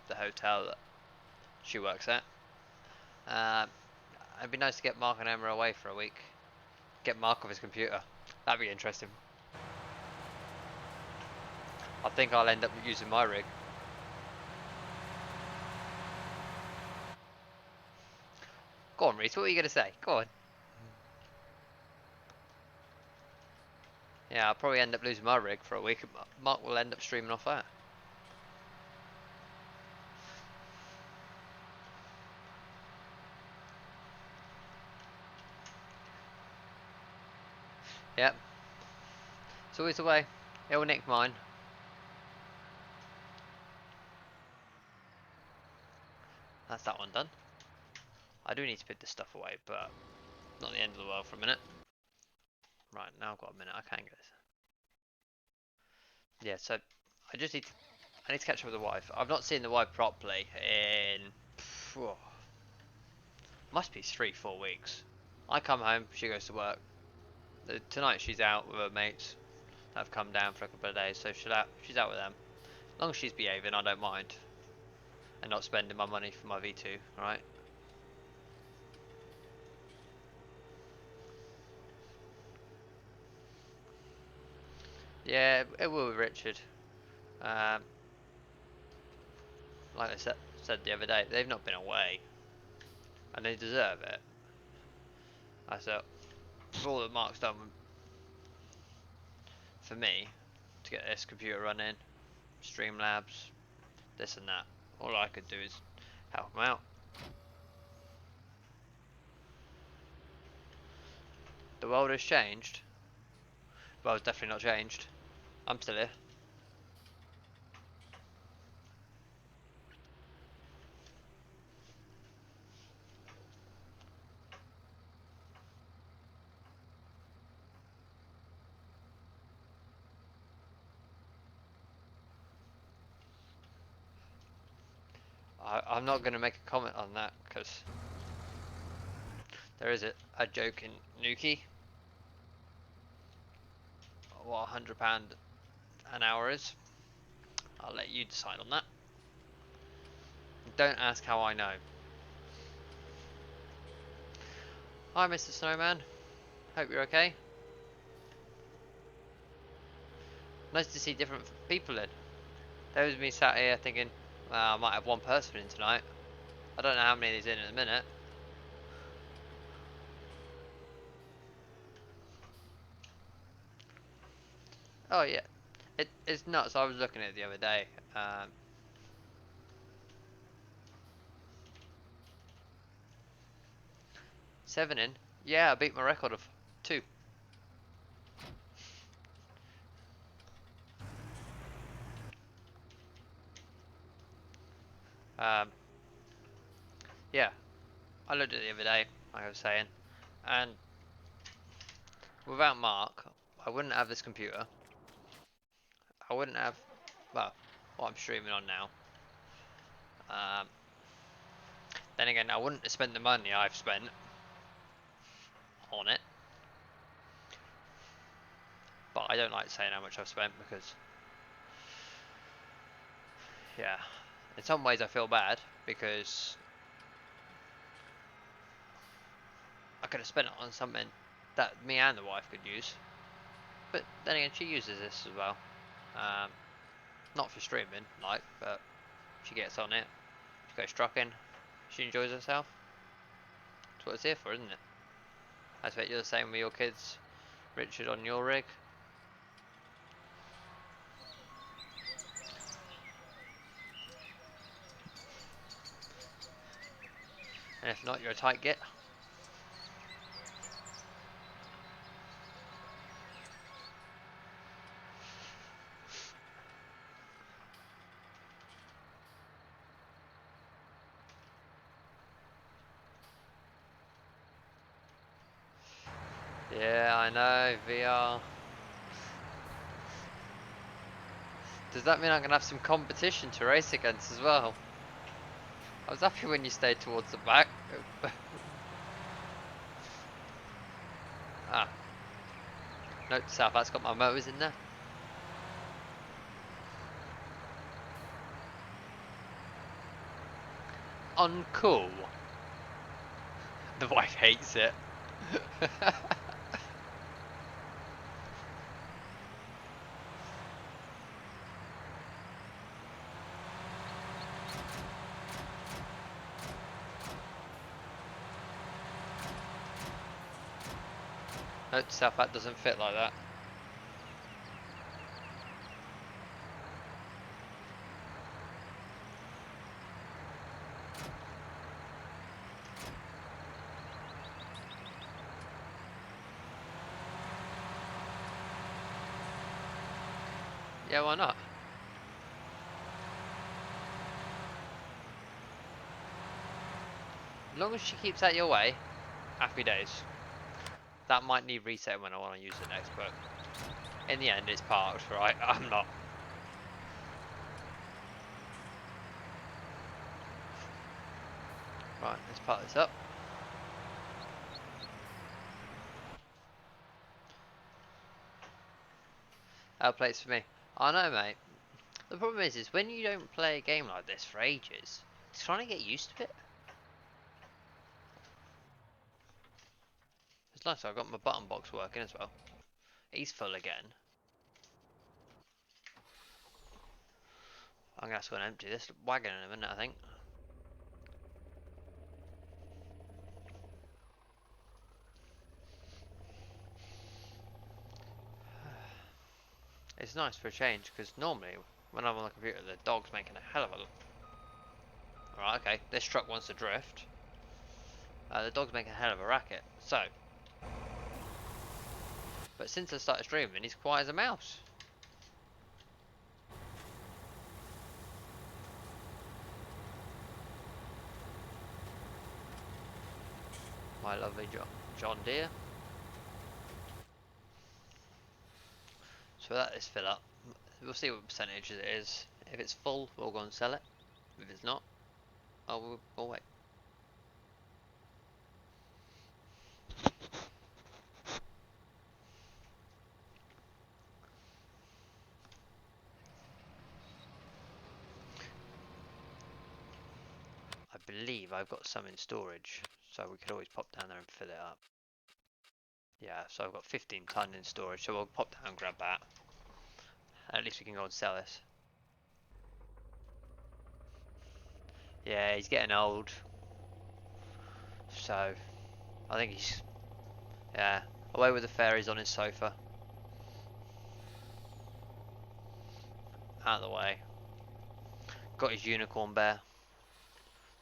the hotel that she works at. It'd be nice to get Mark and Emma away for a week. Get Mark off his computer. That'd be interesting. I think I'll end up using my rig. Go on, Reese, what were you going to say? Go on. Yeah, I'll probably end up losing my rig for a week. Mark will end up streaming off that. Yep. It's always the way. It'll nick mine. That's that one done. I do need to put this stuff away, but not the end of the world for a minute. Right, now I've got a minute. I can get this. Yeah, so I just need to, I need to catch up with the wife. I've not seen the wife properly in phew, must be 3-4 weeks. I come home, she goes to work. Tonight she's out with her mates that have come down for a couple of days, so she's out with them. As long as she's behaving, I don't mind, and not spending my money for my V2, right? Yeah, it will with Richard. Um, like I said the other day, they've not been away, and they deserve it. I said, for all that Mark's done for me to get this computer running, Streamlabs, this and that. All I could do is help him out. The world has changed. Well, it's definitely not changed. I'm still here. I'm not going to make a comment on that because there is a joke in Nuki. What £100 an hour is. I'll let you decide on that. Don't ask how I know. Hi, Mr. Snowman. Hope you're okay. Nice to see different people in. There was me sat here thinking, well, I might have one person in tonight. I don't know how many there's in a minute. Oh yeah, it's nuts. I was looking at it the other day. 7 in. Yeah, I beat my record of 2. Um, yeah, I looked at it the other day, like I was saying, and without Mark, I wouldn't have this computer. I wouldn't have, well, what I'm streaming on now. Um, then again, I wouldn't have spent the money I've spent on it. But I don't like saying how much I've spent because, yeah, in some ways I feel bad because I could have spent it on something that me and the wife could use. But then again, she uses this as well. Um, not for streaming, like, but she gets on it. She goes trucking. She enjoys herself. That's what it's here for, isn't it? I expect you're the same with your kids, Richard, on your rig. And if not, you're a tight git. Yeah, I know, VR. Does that mean I'm going to have some competition to race against as well? I was happy when you stayed towards the back. Ah, note to self, that's got my motors in there. Uncool. The wife hates it. Note to self, that doesn't fit like that. Yeah, why not? As long as she keeps out your way, happy days. That might need resetting when I want to use the next, but in the end it's parked, right? I'm not. Right, let's part this up. Outplays for me. I know, mate. The problem is when you don't play a game like this for ages, it's trying to get used to it. It's nice, I've got my button box working as well. He's full again. I'm gonna have to go and empty this wagon in a minute, I think. It's nice for a change, because normally, when I'm on the computer, the dog's making a hell of a... Right, okay, this truck wants to drift. The dog's making a hell of a racket, so... But since I started streaming, he's quiet as a mouse. My lovely John Deere. So let this fill up. We'll see what percentage it is. If it's full, we'll go and sell it. If it's not, we'll wait. I believe I've got some in storage, so we could always pop down there and fill it up. Yeah, so I've got 15 ton in storage, so we'll pop down and grab that. At least we can go and sell this. Yeah, he's getting old. So, I think he's... Yeah, away with the fairies on his sofa. Out of the way. Got his unicorn bear.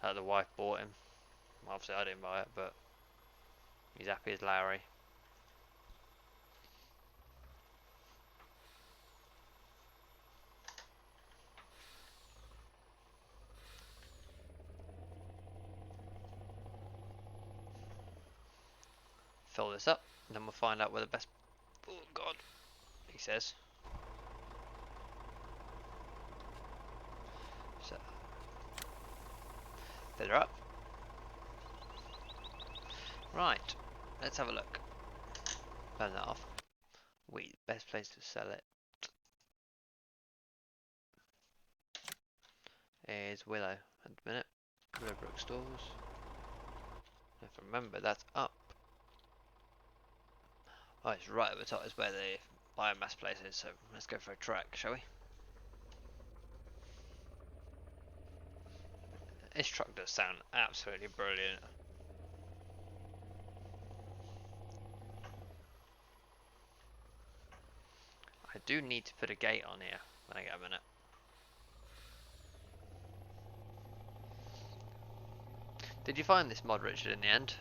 That the wife bought him. Obviously I didn't buy it, but he's happy as Larry. Fill this up, and then we'll find out where the best... Oh god, he says. So, fill her up. Right, let's have a look. Turn that off. Wait, best place to sell it is Willow. At the minute, Willowbrook stores. If I remember, that's up. Oh, it's right at the top. Is where the biomass place is. So let's go for a track, shall we? This truck does sound absolutely brilliant. I do need to put a gate on here when I get a minute. Did you find this mod, Richard, in the end?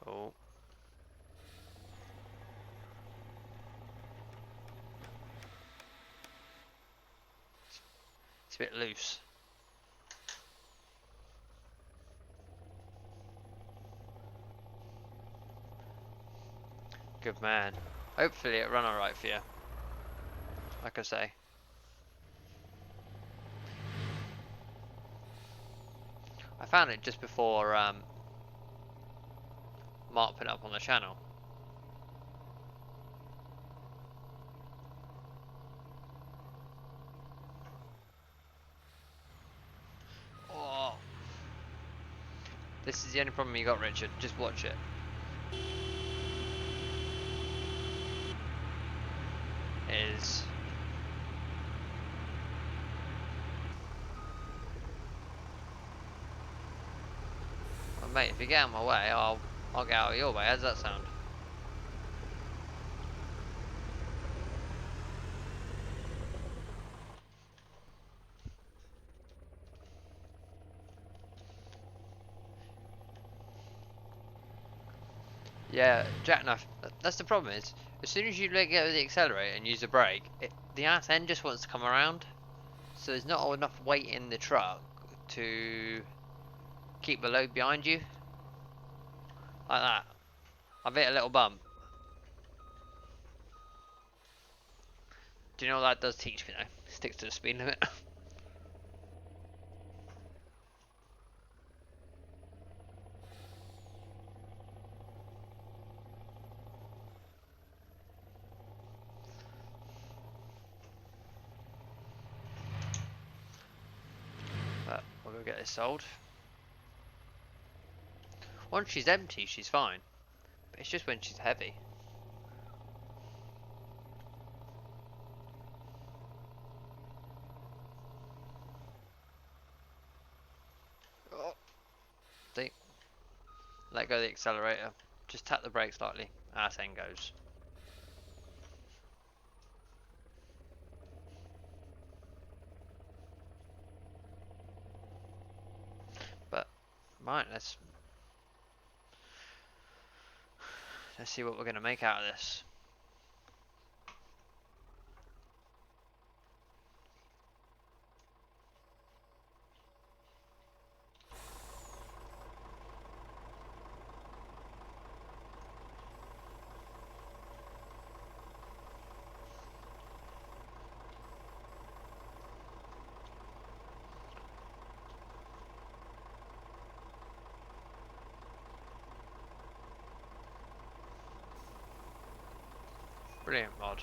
Oh. It's a bit loose. Good man. Hopefully it run alright for you. Like I say. I found it just before Mark put it up on the channel. Oh. This is the only problem you got, Richard. Just watch it. Is... Well, mate, if you get out of my way, I'll get out of your way. How does that sound? Yeah, jackknife. That's the problem is, as soon as you let go of the accelerator and use the brake, the ass end just wants to come around. So there's not enough weight in the truck to keep the load behind you. Like that. I've hit a little bump. Do you know what that does teach me though? Sticks to the speed limit. But we'll go get this sold. Once she's empty, she's fine. But it's just when she's heavy. Oh, see? Let go of the accelerator. Just tap the brakes lightly. As thing goes. But right, let's see what we're gonna make out of this. Brilliant mod.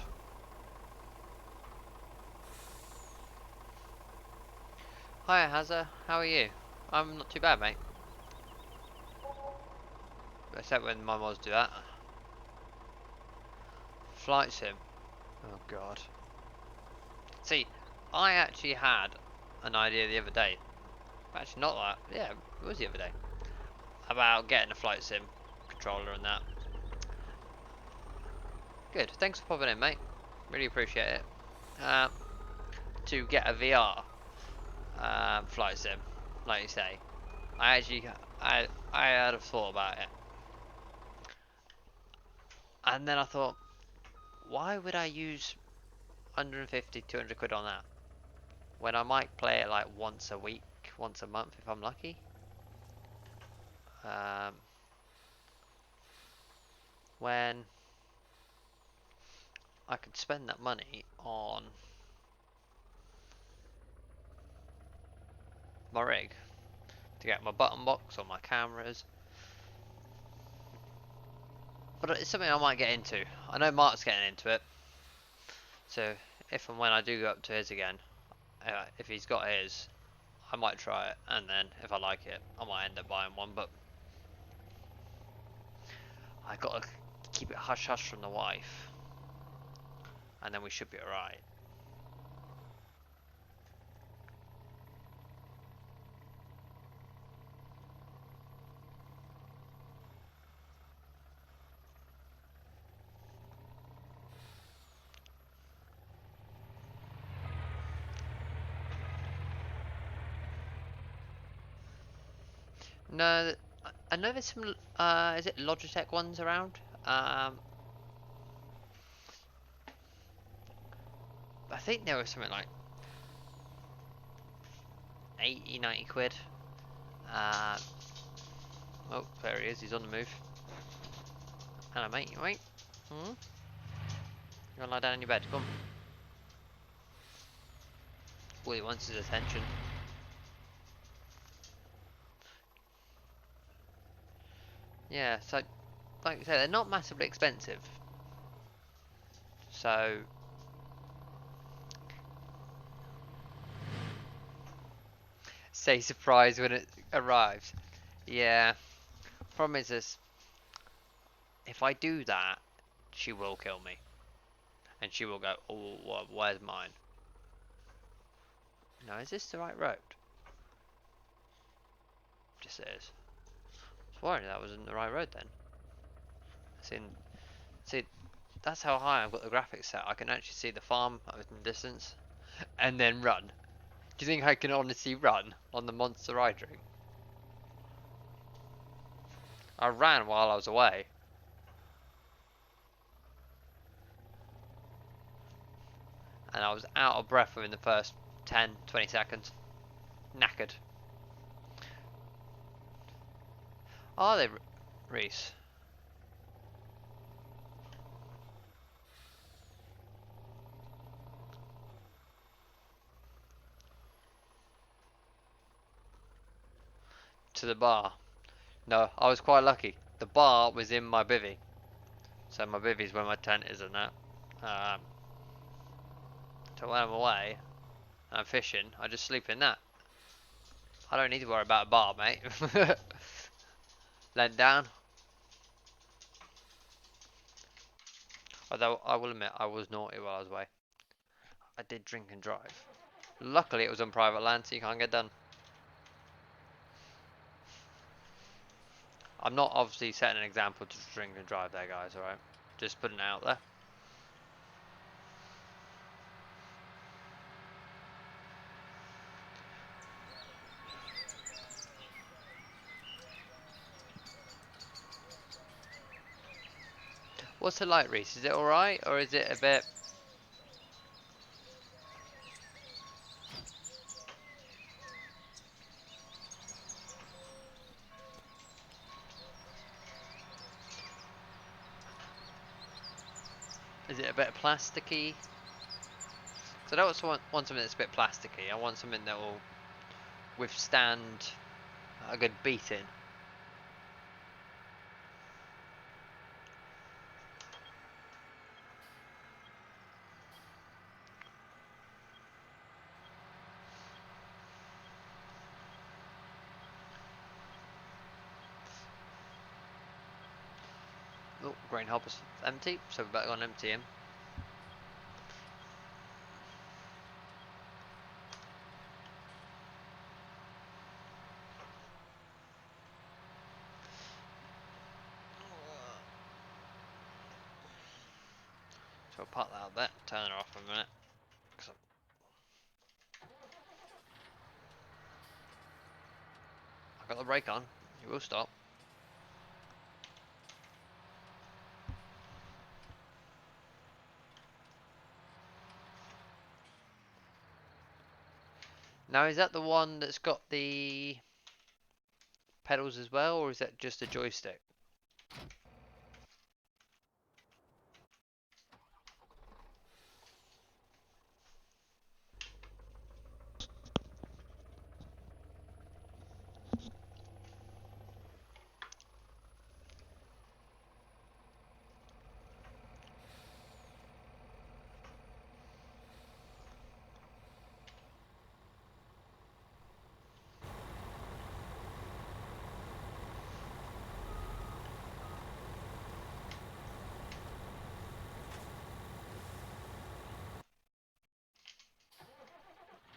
Hiya Hazza, how are you? I'm not too bad, mate. Except when my mods do that. Flight sim. Oh god. See, I actually had an idea the other day. Actually, not that. Yeah, it was the other day. About getting a flight sim controller and that. Good. Thanks for popping in, mate. Really appreciate it. To get a VR flight sim, like you say, I actually I had a thought about it, and then I thought, why would I use 150, 200 quid on that when I might play it like once a week, once a month if I'm lucky? Um, when I could spend that money on my rig to get my button box or my cameras. But it's something I might get into. I know Mark's getting into it, so if and when I do go up to his again, if he's got his, I might try it, and then if I like it, I might end up buying one. But I gotta keep it hush hush from the wife, and then we should be alright. No, I know there's some. Is it Logitech ones around? I think there was something like 80, 90 quid. Uh, oh, there he is. He's on the move. Hello, mate. You right? Hmm? You wanna lie down in your bed? Come. All he wants is attention. Yeah, so like I say, they're not massively expensive. So say surprise when it arrives. Yeah. Problem is this: if I do that, she will kill me, and she will go, "Oh, where's mine?" No, is this the right road? Just is. I was worried that wasn't the right road then. See, that's how high I've got the graphics set. I can actually see the farm out in the distance, and then run. Do you think I can honestly run on the monster I dream? I ran while I was away. And I was out of breath within the first 10, 20 seconds. Knackered. Are they, Reese? to the bar. No, I was quite lucky. The bar was in my bivvy. So my bivvy is where my tent is and that. Um, so when I'm away and I'm fishing, I just sleep in that. I don't need to worry about a bar, mate. Let down. Although I will admit I was naughty while I was away. I did drink and drive. Luckily it was on private land so you can't get done. I'm not obviously setting an example to drink and drive there, guys, alright? Just putting it out there. What's it like, Reese? Is it alright, or is it a bit... Is it a bit plasticky? So I don't want something that's a bit plasticky. I want something that will withstand a good beating. Oh, grain hopper's empty, so we better go and empty him. So I'll park that out there, turn her off for a minute. I've got the brake on, you will stop. Now is that the one that's got the pedals as well, or is that just a joystick?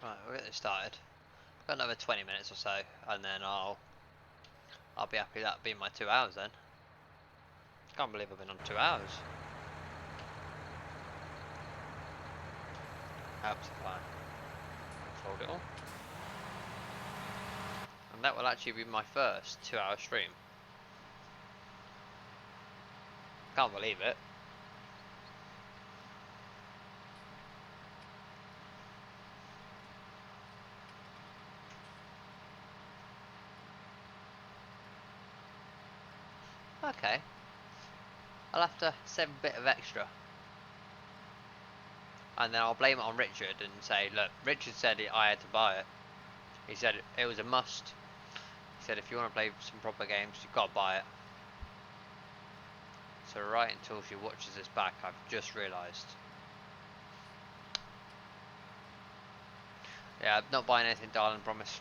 Right, we'll get this started. Got another 20 minutes or so, and then I'll be happy with that being my 2 hours then. Can't believe I've been on 2 hours. Absolutely fine. Fold it all. And that will actually be my first 2-hour stream. Can't believe it. Okay. I'll have to save a bit of extra. And then I'll blame it on Richard and say, look, Richard said I had to buy it. He said it was a must. He said if you want to play some proper games, you've got to buy it. So right until she watches this back, I've just realised. Yeah, I'm not buying anything, darling, promise.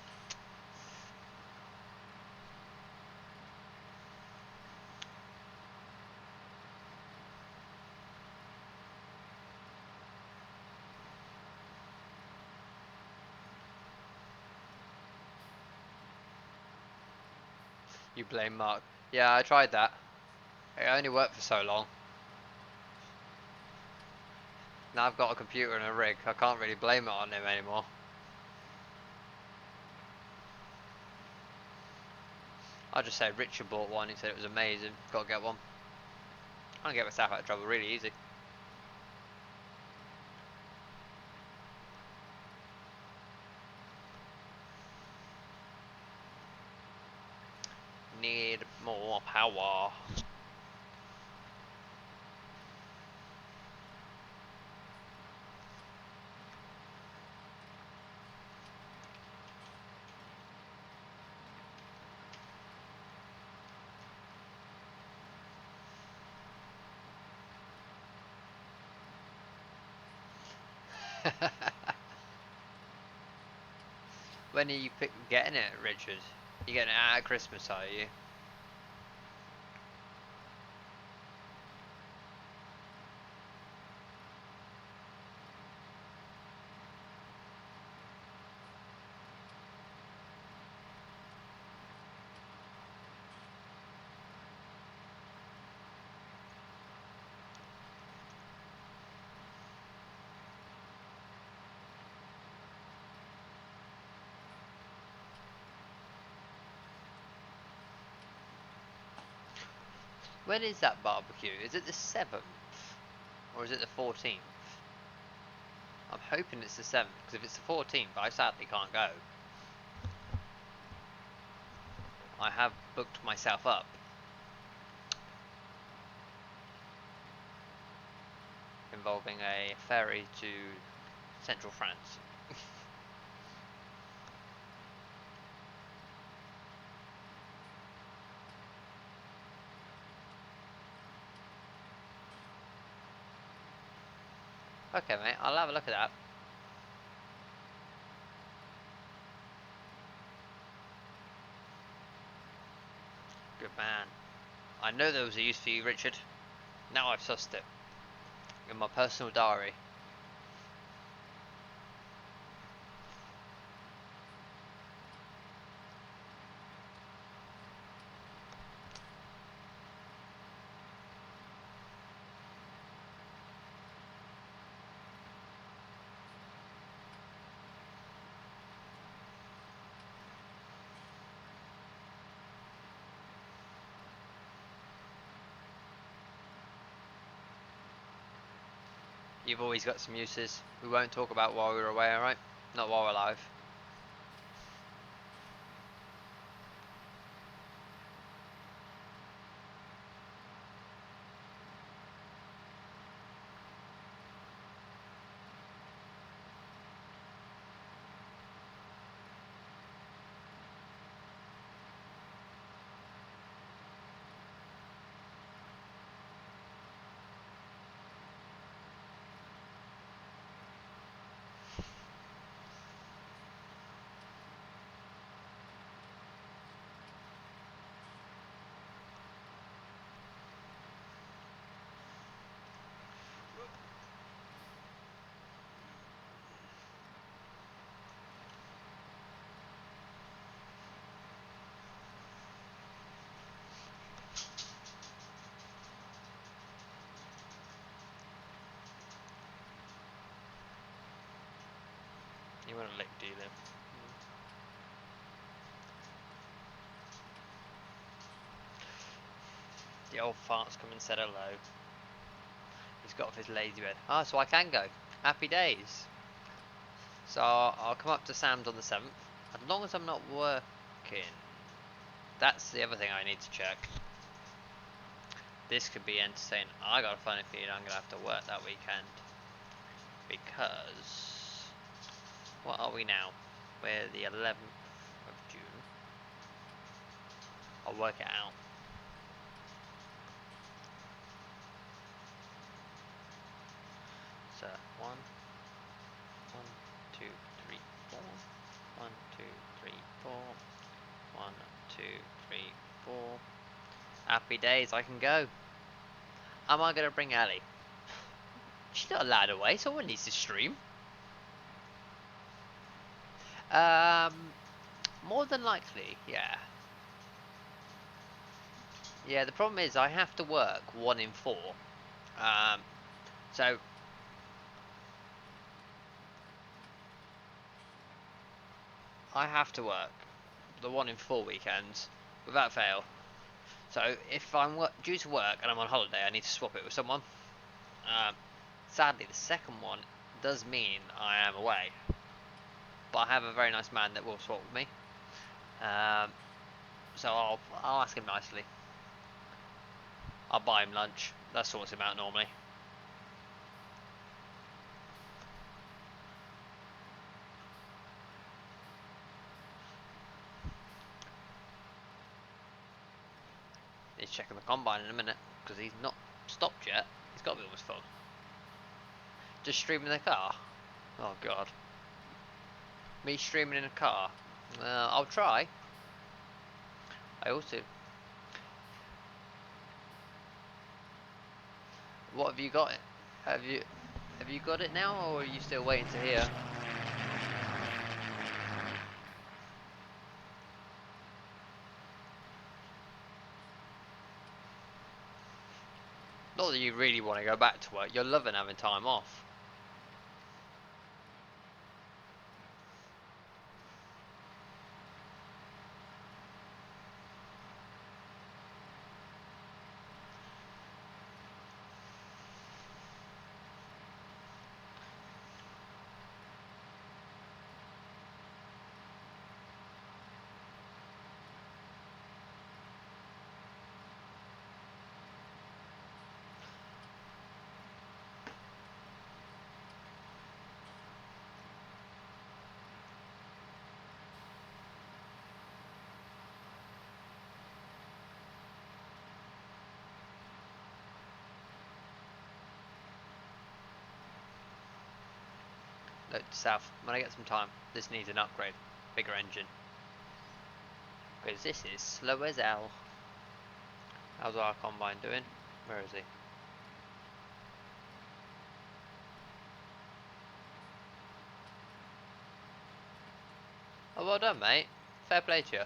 You blame Mark. Yeah, I tried that. It only worked for so long. Now I've got a computer and a rig, I can't really blame it on him anymore. I'll just say Richard bought one, he said it was amazing, gotta get one. I can get myself out of trouble really easy. Need more power. When are you getting it, Richard? You getting it out at Christmas, are you? When is that barbecue? Is it the 7th? Or is it the 14th? I'm hoping it's the 7th, because if it's the 14th, I sadly can't go. I have booked myself up. Involving a ferry to central France. Okay, mate, I'll have a look at that. Good man. I know there was a use for you, Richard. Now I've sussed it. In my personal diary. You've always got some uses. We won't talk about while we're away, alright? Not while we're alive. You want to lick, do you, then? The old fart's come and said hello. He's got off his lazy bed. Ah, so I can go. Happy days. So I'll come up to Sam's on the 7th. As long as I'm not working. That's the other thing I need to check. This could be entertaining. I got a funny feeling I'm going to have to work that weekend. Because... what are we now? We're the 11th of June. I'll work it out. So, 1, 2, 3, 4. 1, 2, 3, 4. 1, 2, 3, 4. Happy days, I can go. Am I going to bring Ellie? She's not allowed away, someone needs to stream. More than likely, yeah. Yeah, the problem is I have to work 1 in 4. So I have to work the 1 in 4 weekends without fail. So if I'm due to work and I'm on holiday, I need to swap it with someone. Sadly, the second one does mean I am away, but I have a very nice man that will swap with me. So I'll ask him nicely. I'll buy him lunch. That sorts him out normally. He's checking the combine in a minute because he's not stopped yet. He's got to be almost full. Just streaming the car. Oh god. Me streaming in a car. I'll try. I also... What have you got? Have you have you got it now, or are you still waiting to hear? Not that you really want to go back to work. You're loving having time off. Look, south. When I get some time, this needs an upgrade. Bigger engine. Because this is slow as hell. How's our combine doing? Where is he? Oh, well done, mate. Fair play to you.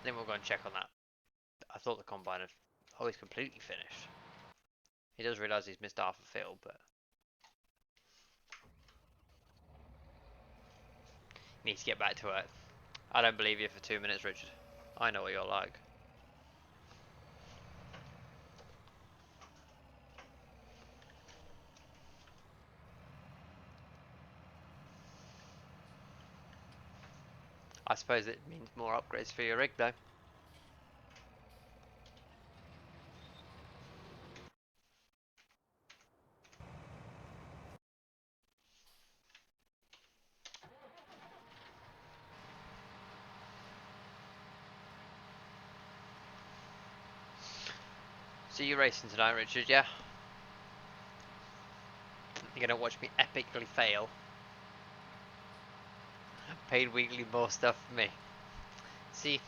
Then we'll go and check on that. I thought the combine had... Oh, he's completely finished. He does realise he's missed half a field, but... He needs to get back to it. I don't believe you for 2 minutes, Richard. I know what you're like. I suppose it means more upgrades for your rig, though. So you're racing tonight, Richard, yeah? You're gonna watch me epically fail. Paid weekly, more stuff for me. See,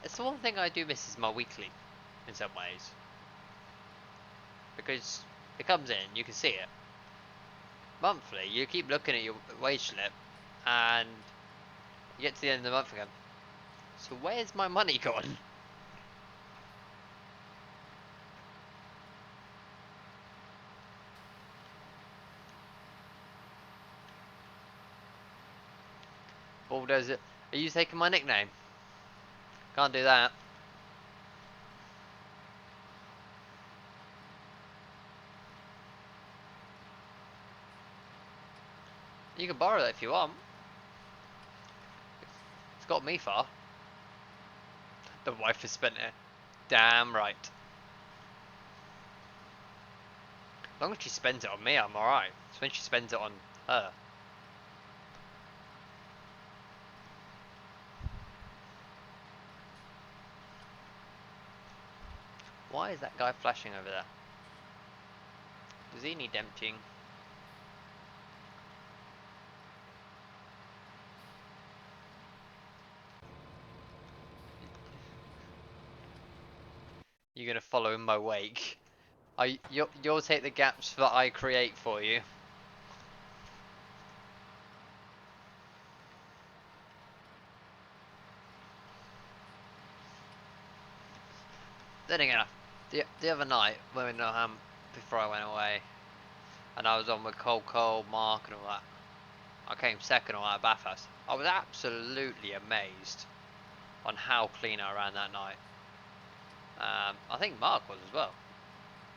it's the one thing I do miss is my weekly, in some ways. Because it comes in, you can see it. Monthly, you keep looking at your wage slip, and you get to the end of the month again. So where's my money gone? Bulldozer, are you taking my nickname? Can't do that. You can borrow that if you want. It's got me far. The wife has spent it. Damn right. As long as she spends it on me, I'm alright. It's when she spends it on her. Why is that guy flashing over there? Does he need emptying? You're gonna follow in my wake. You'll take the gaps that I create for you. Then again, the other night when before I went away, and I was on with Cole, Mark, and all that. I came second on that Bathurst. I was absolutely amazed on how clean I ran that night. I think Mark was as well.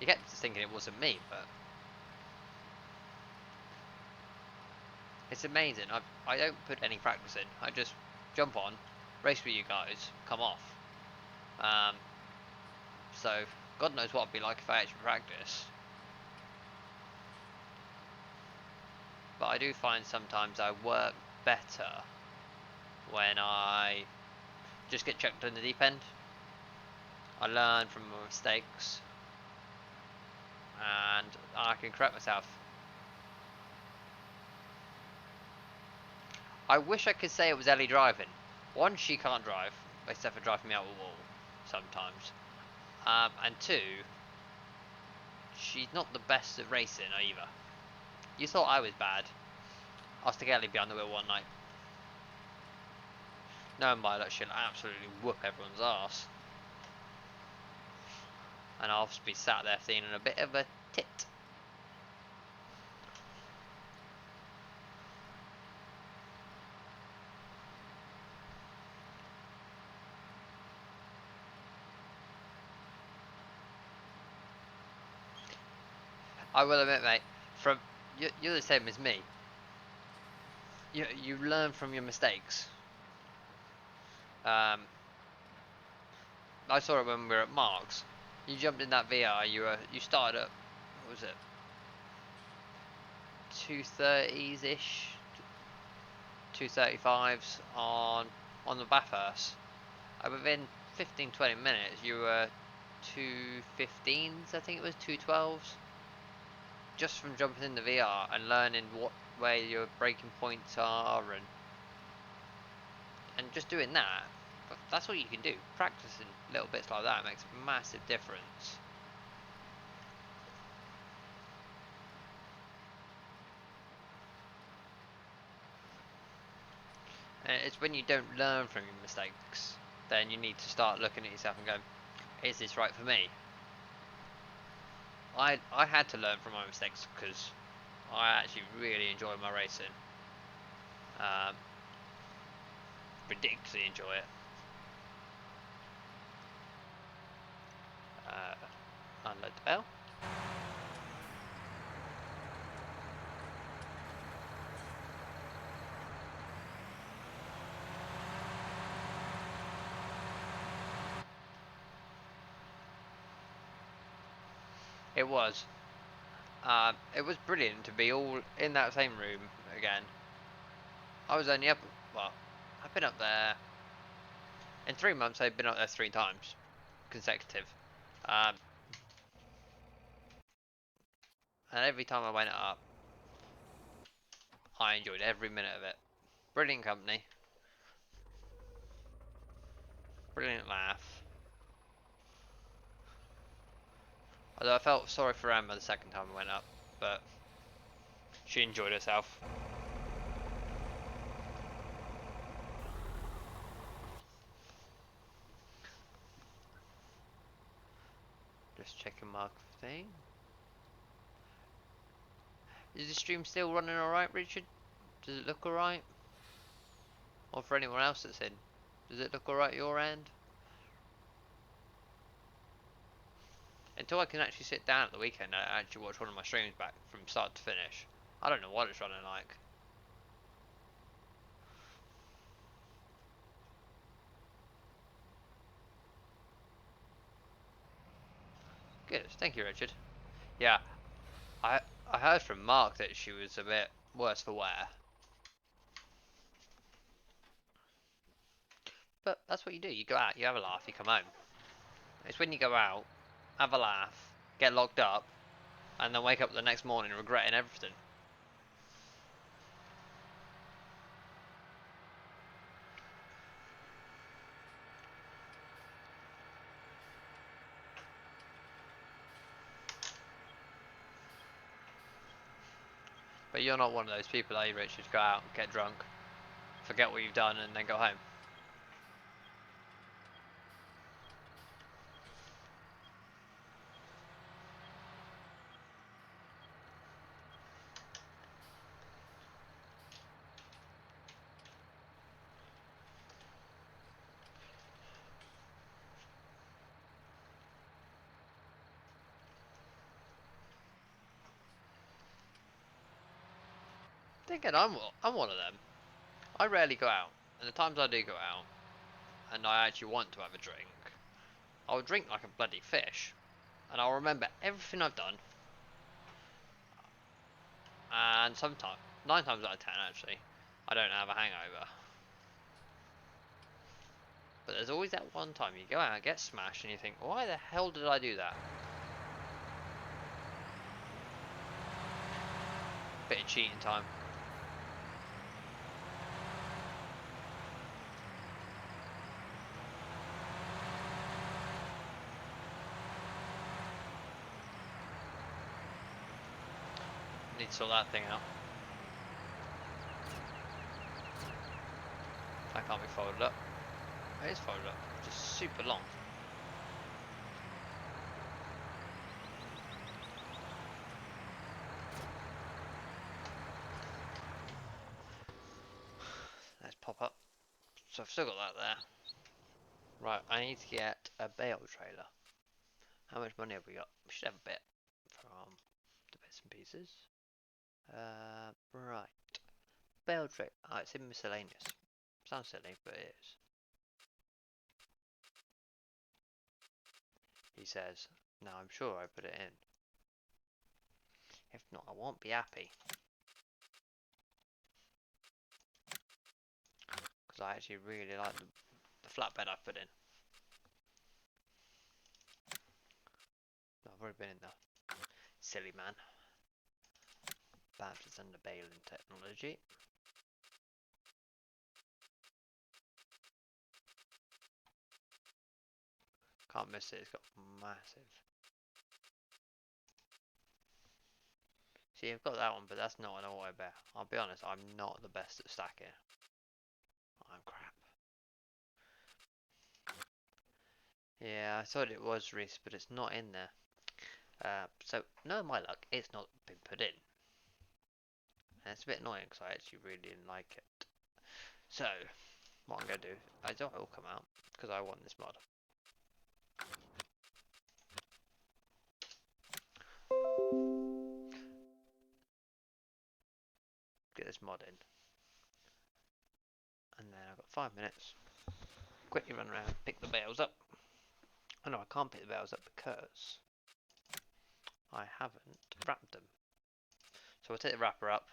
He kept thinking it wasn't me, but it's amazing. I don't put any practice in. I just jump on, race with you guys, come off. So God knows what it'd be like if I actually practice. But I do find sometimes I work better when I just get chucked in the deep end. I learn from my mistakes. and I can correct myself. I wish I could say it was Ellie driving. One, she can't drive, except for driving me out of a wall sometimes. And two, she's not the best at racing either. You thought I was bad. I'll stick Ellie behind the wheel one night. Knowing by that she'll absolutely whoop everyone's ass. And I'll just be sat there feeling a bit of a tit. I will admit, mate, from you're the same as me. You learn from your mistakes. Um, I saw it when we were at Mark's. You jumped in that VR. You started at, what was it, 230s ish, 235s on the Bathurst. And within 15-20 minutes, you were 215s. I think it was 212s. Just from jumping in the VR and learning where your braking points are and just doing that. That's all you can do. Practicing little bits like that makes a massive difference. And it's when you don't learn from your mistakes, then you need to start looking at yourself and going, is this right for me? I had to learn from my mistakes because I actually really enjoy my racing. Um, Ridiculously enjoy it. Unload the bell. It was. It was brilliant to be all in that same room again. I was only up, well, I've been up there, in 3 months I've been up there 3 times, consecutive. Um, and every time I went up, I enjoyed every minute of it. Brilliant company, brilliant laugh. Although I felt sorry for Emma the second time I went up, but she enjoyed herself. Just checking my thing. Is the stream still running alright, Richard? Does it look alright? Or for anyone else that's in? Does it look alright your end? Until I can actually sit down at the weekend and actually watch one of my streams back from start to finish, I don't know what it's running like. Good, thank you, Richard. Yeah, I I heard from Mark that she was a bit worse for wear. But that's what you do. You go out, you have a laugh, you come home. It's when you go out, have a laugh, get locked up, and then wake up the next morning regretting everything. But you're not one of those people, are you, Richard? Go out, get drunk, forget what you've done, and then go home. Thinking I'm one of them. I rarely go out, and the times I do go out, and I actually want to have a drink, I'll drink like a bloody fish, and I'll remember everything I've done, and sometimes, 9 times out of 10 actually, I don't have a hangover. But there's always that one time you go out and get smashed, and you think, why the hell did I do that? Bit of cheating time. Need to sort that thing out. That can't be folded up. It is folded up. Just super long. Let's pop up. So I've still got that there. Right, I need to get a bale trailer. How much money have we got? We should have a bit from the bits and pieces. Right. Bale trailer. Oh, it's in miscellaneous. Sounds silly, but it is. He says, now I'm sure I put it in. If not, I won't be happy. Because I actually really like the flatbed I put in. No, I've already been in there. Silly man. Badges under baling technology. Can't miss it, it's got massive. See, I've got that one, but that's not an auto bear. I'll be honest, I'm not the best at stacking. I'm crap. Yeah, I thought it was Reese, but it's not in there. So, no, my luck, it's not been put in. And it's a bit annoying because I actually really didn't like it. So, what I'm going to do, I thought it will come out because I want this mod. Get this mod in. And then I've got 5 minutes. Quickly run around, pick the bales up. Oh no, I can't pick the bales up because I haven't wrapped them. So we'll take the wrapper up.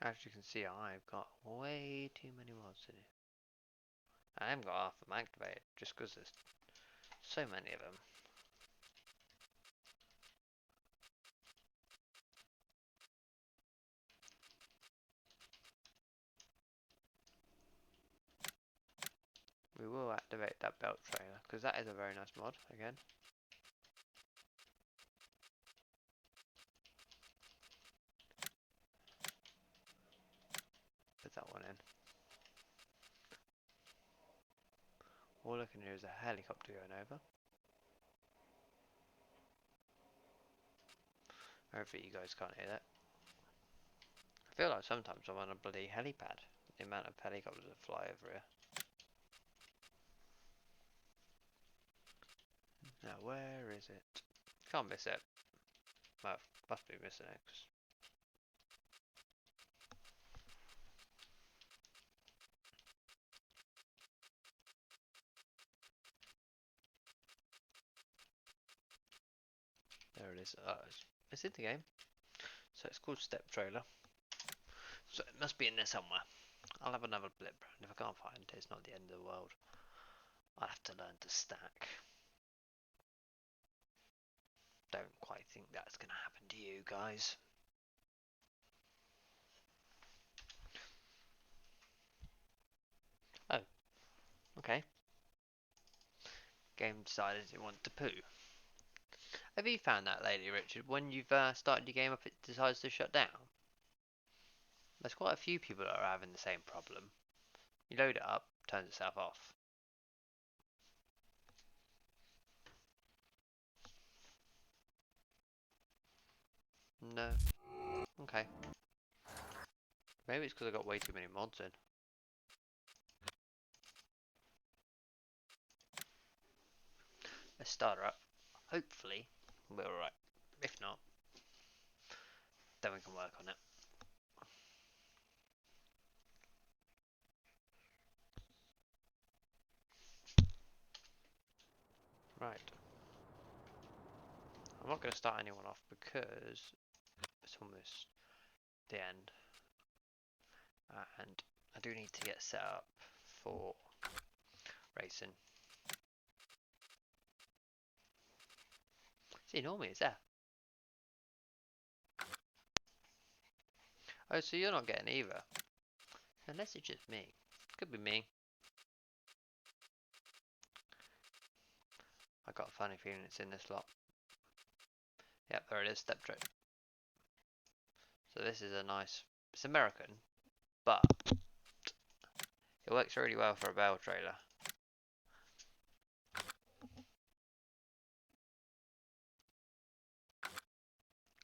As you can see, I've got way too many mods in here. I haven't got half of them activated just because there's so many of them. We will activate that belt trailer because that is a very nice mod again. Put that one in. All I can hear is a helicopter going over. Hopefully you guys can't hear that. I feel like sometimes I'm on a bloody helipad. The amount of helicopters that fly over here. Now where is it? Can't miss it. Well, must be missing it. There it is. It's in the game. So it's called Step Trailer. So it must be in there somewhere. I'll have another blip, and if I can't find it, it's not the end of the world. I'll have to learn to stack. Don't quite think that's going to happen to you guys. Oh, okay. Game decided it wanted to poo. Have you found that lately, Richard? When you've started your game up, it decides to shut down? There's quite a few people that are having the same problem. You load it up, turns itself off. No. Okay. Maybe it's because I got way too many mods in. Let's start her up. Hopefully, we're alright. If not, then we can work on it. Right. I'm not going to start anyone off because it's almost the end. And I do need to get set up for racing. See, normally it's there. Oh, so you're not getting either. Unless it's just me. Could be me. I got a funny feeling it's in this lot. Yep, there it is, step trip. So this is a nice, it's American, but it works really well for a bale trailer.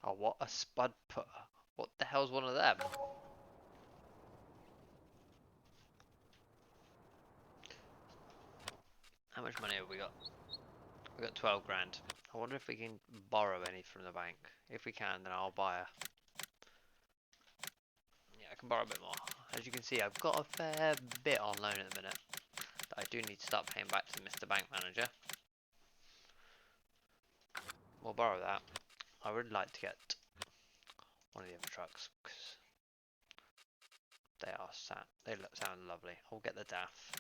Oh, what a spud putter. What the hell's one of them? How much money have we got? We got 12 grand. I wonder if we can borrow any from the bank. If we can, then I'll buy a... Yeah, I can borrow a bit more. As you can see, I've got a fair bit on loan at the minute that I do need to start paying back to Mr. Bank Manager. We'll borrow that. I would like to get one of the other trucks because they sound lovely. I'll get the DAF.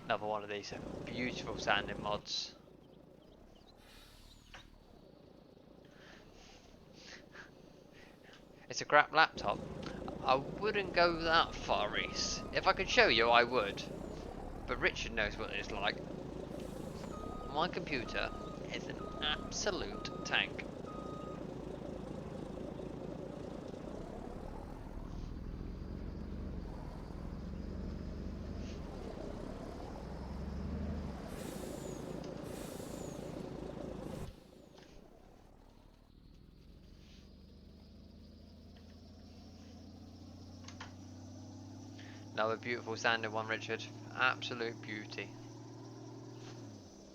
Another one of these beautiful sounding mods. It's a crap laptop. I wouldn't go that far, Reese. If I could show you, I would. But Richard knows what it's like. My computer is an absolute tank. Another beautiful sounding one, Richard. Absolute beauty.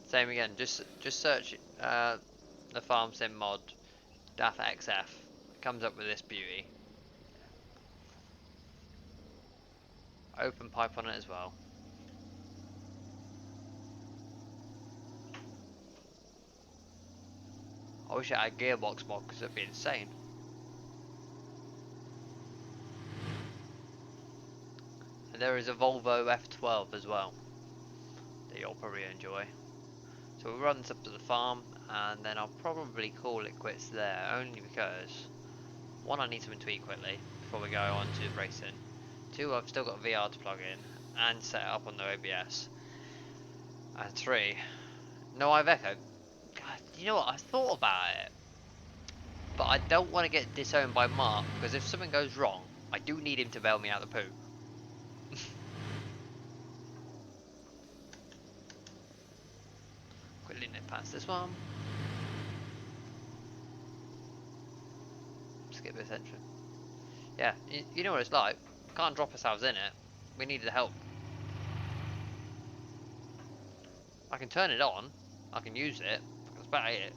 Same again. Just search the farm sim mod DAF XF. It comes up with this beauty. Open pipe on it as well. I wish it had a gearbox mod because it'd be insane. And there is a Volvo F12 as well that you'll probably enjoy. So we'll run this up to the farm and then I'll probably call it quits there, only because one, I need something to eat quickly before we go on to racing. Two, I've still got VR to plug in and set it up on the OBS. And three, no Iveco. God, you know what, I thought about it, but I don't want to get disowned by Mark because if something goes wrong, I do need him to bail me out the poo. Quickly nip past this one. Skip this entrance. Yeah, you know what it's like. Can't drop ourselves in it. We needed help. I can turn it on. I can use it. That's about it.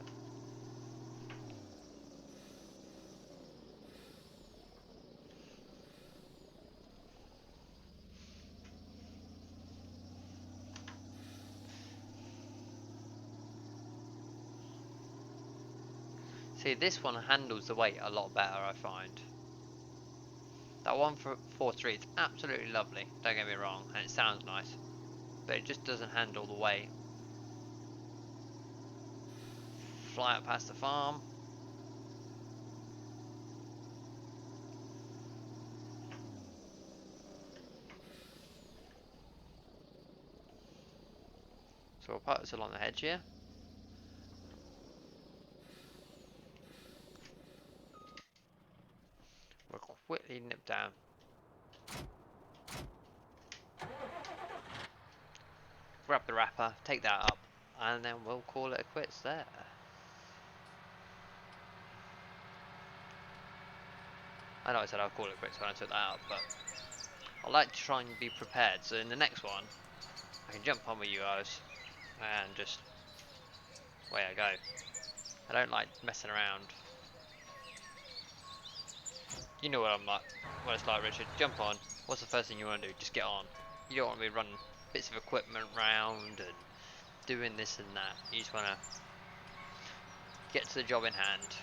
See, this one handles the weight a lot better, I find. That one for 4.3 is absolutely lovely, don't get me wrong, and it sounds nice. But it just doesn't handle the weight. Fly up past the farm. So we'll park this along the hedge here. We'll quickly nip down. Grab the wrapper, take that up, and then we'll call it quits there. I know I said I'll call it quits when I took that out, but I like to try and be prepared, so in the next one, I can jump on with you guys, and just, away I go. I don't like messing around. You know what I'm like, what it's like, Richard. Jump on. What's the first thing you want to do? Just get on. You don't want me running. bits of equipment round and doing this and that. You just want to get to the job in hand.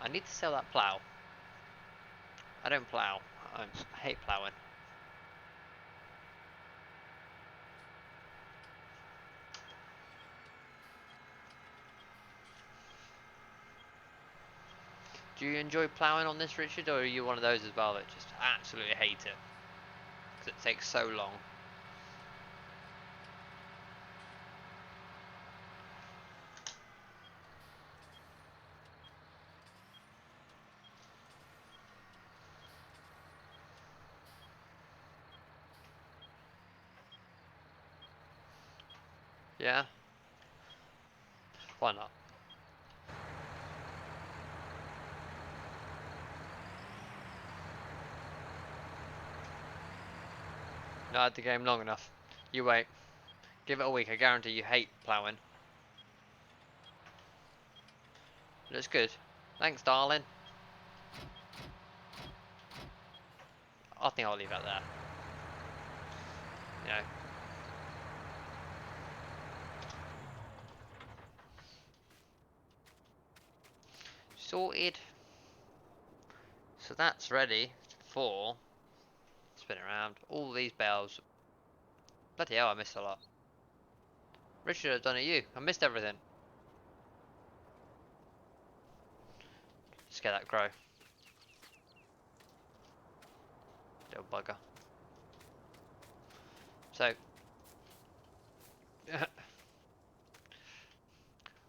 I need to sell that plough. I don't plough. I hate ploughing. Do you enjoy ploughing on this, Richard, or are you one of those as well that just absolutely hate it? Because it takes so long. Yeah? Why not? Not had the game long enough. You wait. Give it a week. I guarantee you hate ploughing. Looks good. Thanks, darling. I think I'll leave it there. You know. Sorted. So that's ready for spin around. All these bells. Bloody hell, I missed a lot. Richard, I've done it you. I missed everything. Just get that crow. Little bugger. So,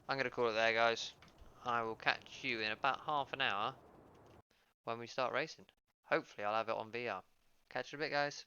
I'm going to call it there, guys. I will catch you in about half an hour when we start racing. Hopefully, I'll have it on VR. Catch you in a bit, guys.